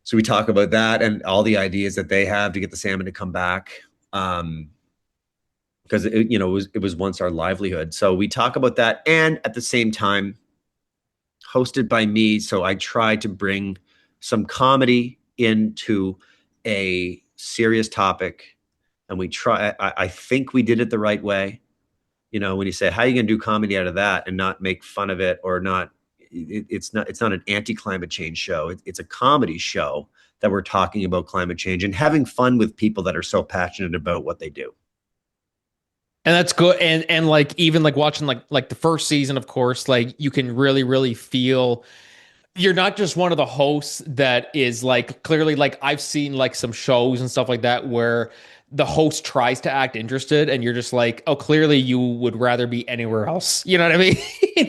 So we talk about that and all the ideas that they have to get the salmon to come back. Because it was once our livelihood. So we talk about that. And at the same time, hosted by me. So I try to bring some comedy into a serious topic. And I think we did it the right way. You know, when you say, how are you going to do comedy out of that and not make fun of it or not, it's not an anti-climate change show. It's a comedy show that we're talking about climate change and having fun with people that are so passionate about what they do. And that's good. And like even like watching like the first season, of course, like you can really, really feel you're not just one of the hosts that is like clearly like I've seen like some shows and stuff like that where the host tries to act interested and you're just like, oh, clearly you would rather be anywhere else. You know what I mean?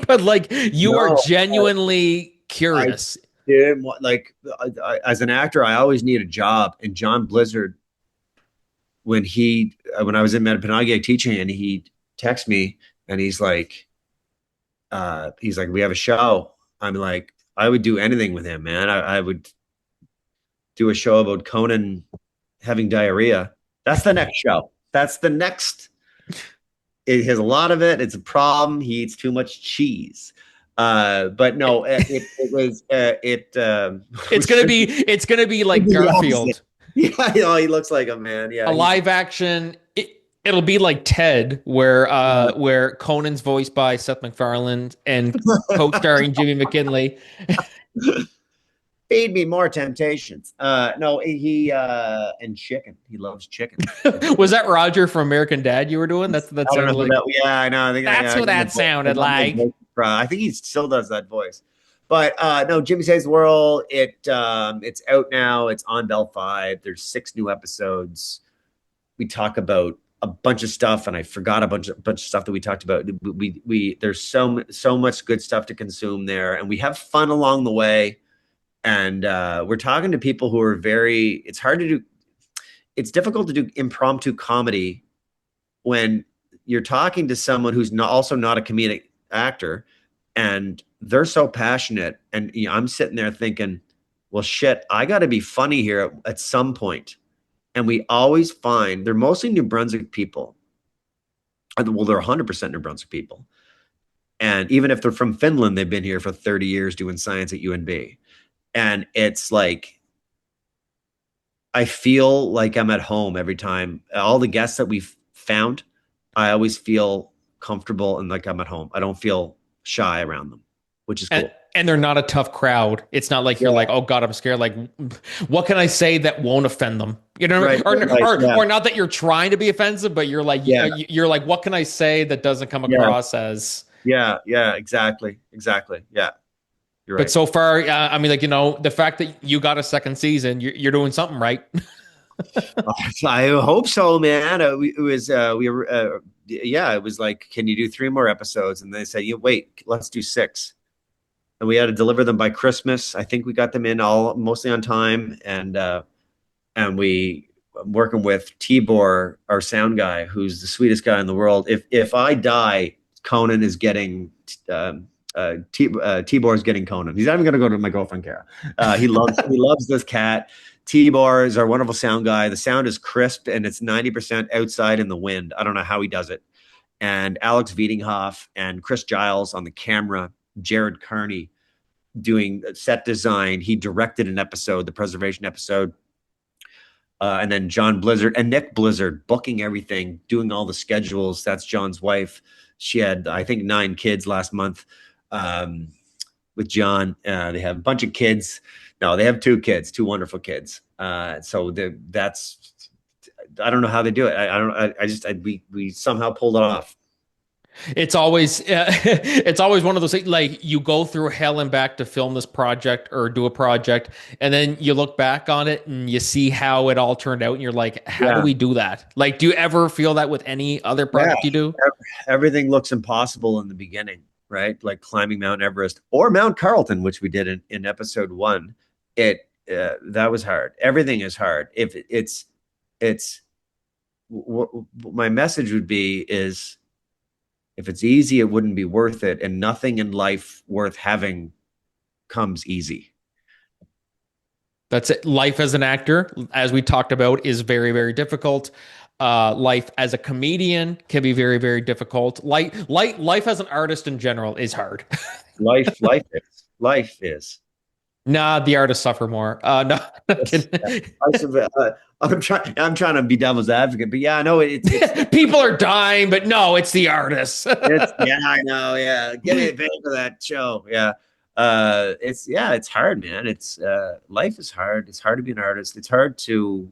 But like you are No, genuinely I curious. did like as an actor, I always need a job. And John Blizzard, when I was in Metapanagi teaching, and he texted me and he's like, we have a show. I'm like, I would do anything with him, man. I would do a show about Conan having diarrhea. That's the next show. That's the next. It has a lot of it. It's a problem. He eats too much cheese. But no, it was It's gonna be like Garfield. Yeah, you know, he looks like a man. Yeah, A live action. It'll be like Ted, where Conan's voiced by Seth MacFarlane and co-starring Jimmy McKinley. Feed me more temptations. No, he and chicken. He loves chicken. Was that Roger from American Dad you were doing? That I don't sounded know like yeah, I know. I think that's what that sounded like. I think he still does that voice. But no, Jimmy Saves the World. It's out now. It's on Bell Fibe. There's 6 new episodes. We talk about a bunch of stuff, and I forgot a bunch of stuff that we talked about. There's so much good stuff to consume there, and we have fun along the way. And we're talking to people who are it's hard to do. It's difficult to do impromptu comedy when you're talking to someone who's also not a comedic actor, and they're so passionate. And you know, I'm sitting there thinking, well, shit, I got to be funny here at some point. And we always find they're mostly New Brunswick people. Well, they're 100% New Brunswick people. And even if they're from Finland, they've been here for 30 years doing science at UNB. And it's like, I feel like I'm at home every time. All the guests that we've found, I always feel comfortable and like I'm at home. I don't feel shy around them, which is cool. And they're not a tough crowd. It's not like you're like, oh God, I'm scared. Like, what can I say that won't offend them? You know, right, or not that you're trying to be offensive, but you're like, you're like, what can I say that doesn't come across as? Yeah, exactly. Yeah. Right. But so far, I mean, like, you know, the fact that you got a second season, you're doing something right. I hope so, man. It was like, can you do 3 more episodes? And they said, wait, let's do 6. And we had to deliver them by Christmas. I think we got them in mostly on time. And I'm working with Tibor, our sound guy, who's the sweetest guy in the world. If I die, Conan is getting Tibor is getting Conan. He's not even going to go to my girlfriend Kara. He loves this cat. Tibor is our wonderful sound guy. The sound is crisp and it's 90% outside in the wind. I don't know how he does it. And Alex Wiedinghoff and Chris Giles on the camera. Jared Carney doing set design. He directed an episode, the preservation episode. And then John Blizzard and Nick Blizzard booking everything, doing all the schedules. That's John's wife. She had, I think, 9 kids last month. With John, they have a bunch of kids. No, they have 2 kids, 2 wonderful kids. So that's, I don't know how they do it. We somehow pulled it off. It's always one of those things, like you go through hell and back to film this project or do a project, and then you look back on it and you see how it all turned out, and you're like, how do we do that? Like, do you ever feel that with any other project you do? Everything looks impossible in the beginning, right? Like climbing Mount Everest or Mount Carlton, which we did in episode 1. That was hard. Everything is hard. My message would be is, if it's easy, it wouldn't be worth it. And nothing in life worth having comes easy. That's it. Life as an actor, as we talked about, is very, very difficult. Life as a comedian can be very, very difficult. Life as an artist in general is hard. Life is. Nah, the artists suffer more. No, not Yes, yeah. kidding. I'm trying to be devil's advocate, but yeah, I know it's People are dying, but no, it's the artists. yeah, I know, yeah. Give me a pay for that show. Yeah. It's hard, man. It's life is hard. It's hard to be an artist. It's hard to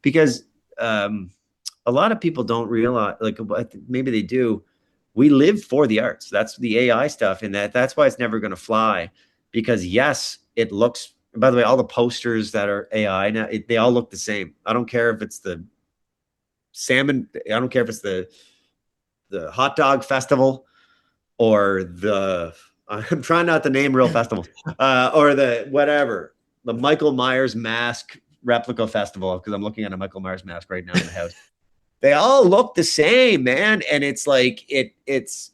because um a lot of people don't realize, like, maybe they do. We live for the arts. That's the AI stuff, and that's why it's never going to fly. Because yes, it looks. By the way, all the posters that are AI now, they all look the same. I don't care if it's the salmon. I don't care if it's the hot dog festival or the. I'm trying not to name real festivals, or the whatever, the Michael Myers mask replica festival, because I'm looking at a Michael Myers mask right now in the house. They all look the same, man. And it's like it's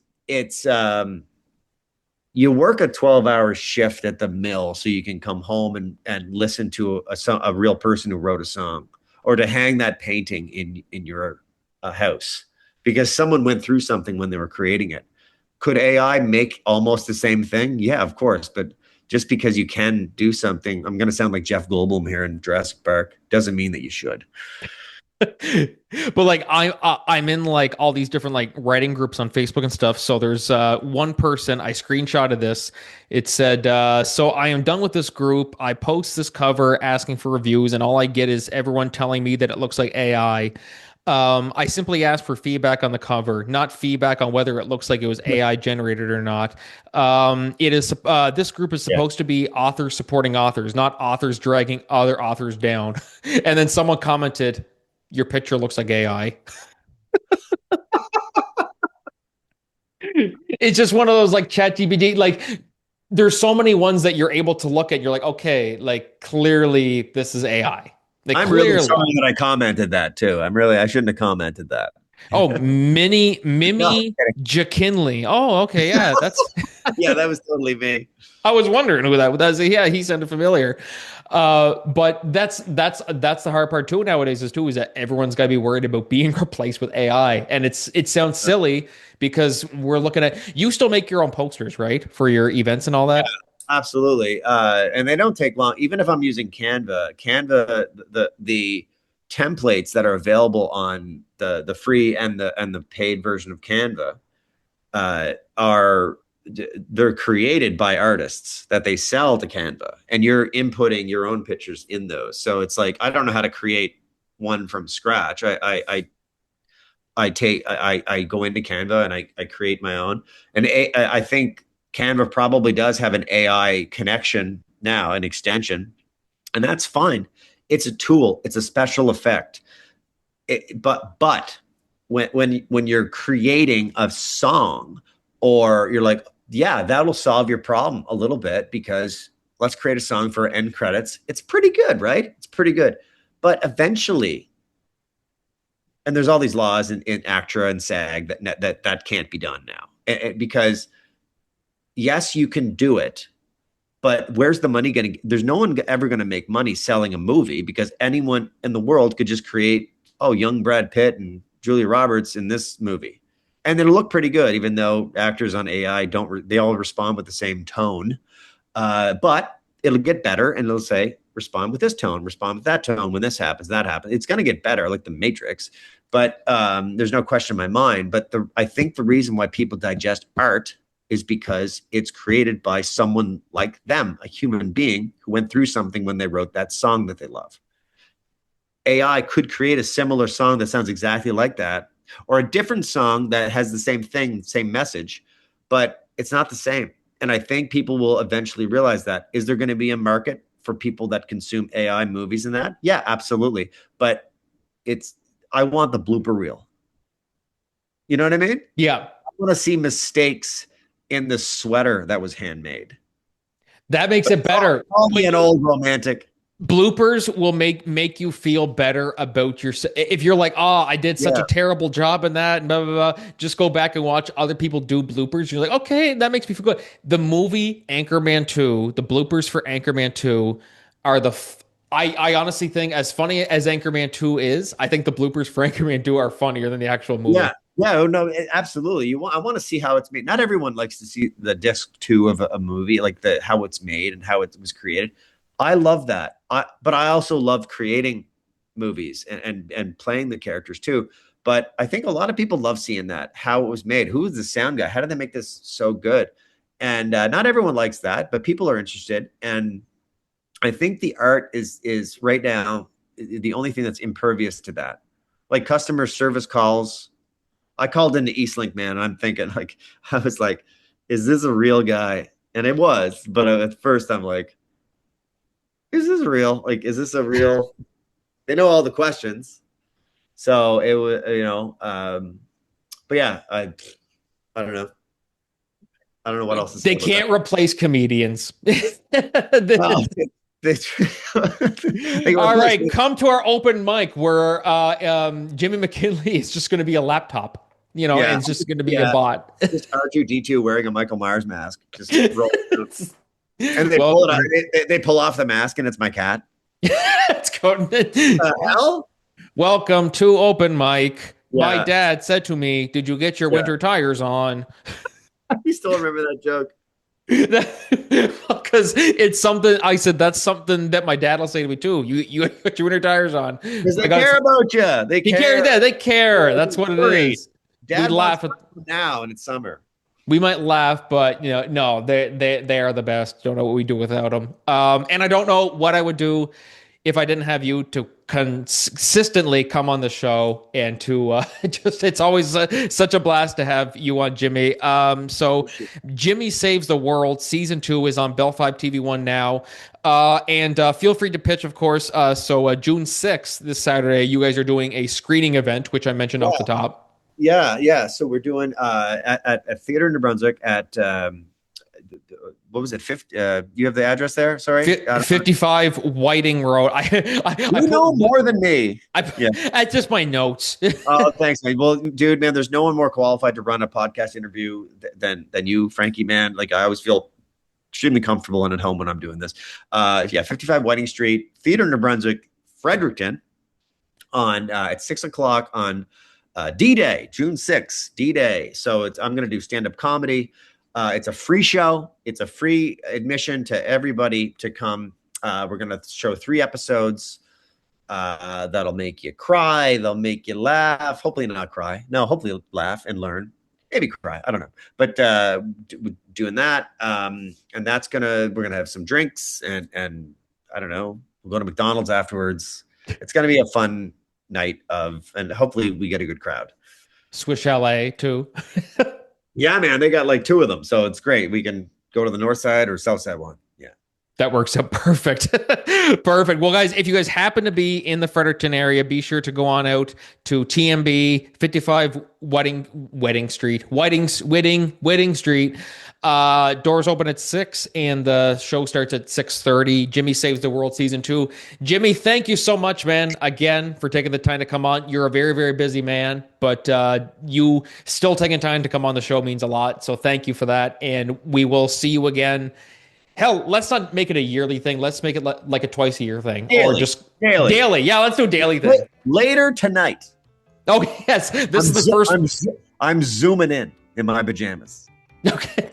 you work a 12-hour shift at the mill so you can come home and listen to a real person who wrote a song, or to hang that painting in your house because someone went through something when they were creating it. Could AI make almost the same thing? Yeah, of course. But just because you can do something, I'm going to sound like Jeff Goldblum here in Jurassic Park, doesn't mean that you should. But like I'm in like all these different like writing groups on Facebook and stuff. So there's one person, I screenshotted this. It said, so I am done with this group. I post this cover asking for reviews, and all I get is everyone telling me that it looks like AI. I simply asked for feedback on the cover, not feedback on whether it looks like it was AI generated or not. It is this group is Yeah. supposed to be authors supporting authors, not authors dragging other authors down. And then someone commented, your picture looks like AI. It's just one of those like chat GPT, like there's so many ones that you're able to look at. You're like, okay, like clearly this is AI. Like I'm really clearly. sorry that I commented that too. I shouldn't have commented that. Oh, Mini No, Mimi MacKinley. Oh, okay, yeah. That's yeah, that was totally me. I was wondering who that was. Yeah, he sounded familiar. But that's the hard part too nowadays is that everyone's got to be worried about being replaced with AI, and it sounds silly because we're looking at you still make your own posters, right, for your events and all that. Absolutely. And they don't take long. Even if I'm using Canva, the templates that are available on the free and the paid version of Canva are they're created by artists that they sell to Canva, and you're inputting your own pictures in those. So it's like I don't know how to create one from scratch. I go into Canva and I create my own, and I think Canva probably does have an AI connection now, an extension, and that's fine. It's a tool. It's a special effect. But when you're creating a song, or you're like, yeah, that'll solve your problem a little bit, because let's create a song for end credits. It's pretty good, right? It's pretty good. But eventually, and there's all these laws in ACTRA and SAG that can't be done now, because yes, you can do it, but where's the money going to? There's no one ever going to make money selling a movie, because anyone in the world could just create, oh, young Brad Pitt and Julia Roberts in this movie, and it'll look pretty good, even though actors on AI don't. They all respond with the same tone, but it'll get better, and it'll say respond with this tone, respond with that tone. When this happens, that happens. It's going to get better, like the Matrix. But there's no question in my mind. But I think the reason why people digest art is because it's created by someone like them, a human being who went through something when they wrote that song that they love. AI could create a similar song that sounds exactly like that, or a different song that has the same thing, same message, but it's not the same. And I think people will eventually realize that. Is there going to be a market for people that consume AI movies and that? Yeah, absolutely. But I want the blooper reel. You know what I mean? Yeah, I want to see mistakes in the sweater that was handmade. that makes it better. Call me an old romantic. Bloopers will make you feel better about yourself. If you're like, oh, I did such Yeah. a terrible job in that, and blah, blah, blah, just go back and watch other people do bloopers. You're like, okay, that makes me feel good. The movie Anchorman 2, the bloopers for Anchorman 2 are I honestly think, as funny as Anchorman 2 is, I think the bloopers for Anchorman 2 are funnier than the actual movie. Yeah. Yeah, oh, no, absolutely. I want to see how it's made. Not everyone likes to see the disc two of a movie, like how it's made and how it was created. I love that. But I also love creating movies and playing the characters too. But I think a lot of people love seeing that, how it was made. Who was the sound guy? How did they make this so good? And not everyone likes that, but people are interested. And I think the art is right now the only thing that's impervious to that. Like customer service calls. I called into Eastlink, man. And I'm thinking, like, I was like, is this a real guy? And it was, but at first I'm like, is this real? Like, is this a real? They know all the questions, so it was, but yeah, I don't know. I don't know what else to say. They can't replace comedians. Well, all right, come to our open mic where Jimmy McKinley is just going to be a laptop. And it's just going to be a bot. Just R2-D2 wearing a Michael Myers mask. Just roll. And they pull it out. They pull off the mask, and it's my cat. It's Conan. Hell? Welcome to open mic. Yeah. My dad said to me, "Did you get your winter tires on?" I still remember that joke. Because it's something I said. That's something that my dad will say to me too. You put your winter tires on because they care about you. They care. They care. That's what it is. Dad laugh now, and it's summer. We might laugh, but no, they are the best. Don't know what we do without them. And I don't know what I would do if I didn't have you to consistently come on the show and to it's always such a blast to have you on, Jimmy. So Jimmy Saves the World season 2 is on Bell Fibe TV-1 now. And feel free to pitch, of course. So June 6th, this Saturday, you guys are doing a screening event, which I mentioned off the top. Yeah. So we're doing at Theater in New Brunswick at what was it? 50? You have the address there? Sorry, 55 Whiting Road. I know more than me. It's just my notes. Oh, thanks, man. Well, dude, man, there's no one more qualified to run a podcast interview than you, Frankie, man. Like I always feel extremely comfortable and at home when I'm doing this. 55 Whiting Street, Theater in New Brunswick, Fredericton, on at 6:00 on. D-Day, June 6th, D-Day. So I'm going to do stand-up comedy. It's a free show. It's a free admission to everybody to come. We're going to show 3 episodes that'll make you cry. They'll make you laugh. Hopefully not cry. No, hopefully laugh and learn. Maybe cry. I don't know. But doing that. And we're going to have some drinks and I don't know. We'll go to McDonald's afterwards. It's going to be a fun night and hopefully we get a good crowd. Swiss Chalet too. Yeah, man, they got like 2 of them, so it's great. We can go to the north side or south side one. Yeah, that works out perfect. Perfect. Well, guys, if you guys happen to be in the Fredericton area, be sure to go on out to TMB 55 Whiting Street. Doors open at 6 and the show starts at 6:30. Jimmy Saves the World season 2. Jimmy, thank you so much, man, again, for taking the time to come on. You're a very, very busy man, but you still taking time to come on the show means a lot. So thank you for that. And we will see you again. Hell, let's not make it a yearly thing. Let's make it like a twice a year thing. Daily. Or just daily. Yeah, let's do a daily thing. Later tonight. Oh, yes. This is the first. I'm zooming in my pajamas. Okay.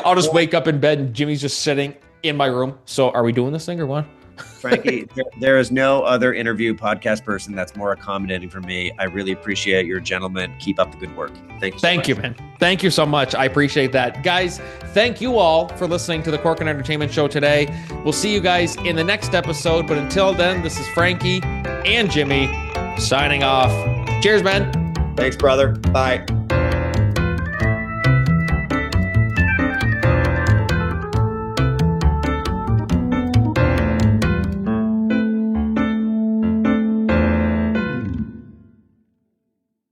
I'll just wake up in bed and Jimmy's just sitting in my room. So are we doing this thing or what? Frankie, there is no other interview podcast person that's more accommodating for me. I really appreciate your gentleman. Keep up the good work. Thank you so much. Thank you, man. Thank you so much. I appreciate that. Guys, thank you all for listening to the Corkin Entertainment Show today. We'll see you guys in the next episode. But until then, this is Frankie and Jimmy signing off. Cheers, man. Thanks, brother. Bye.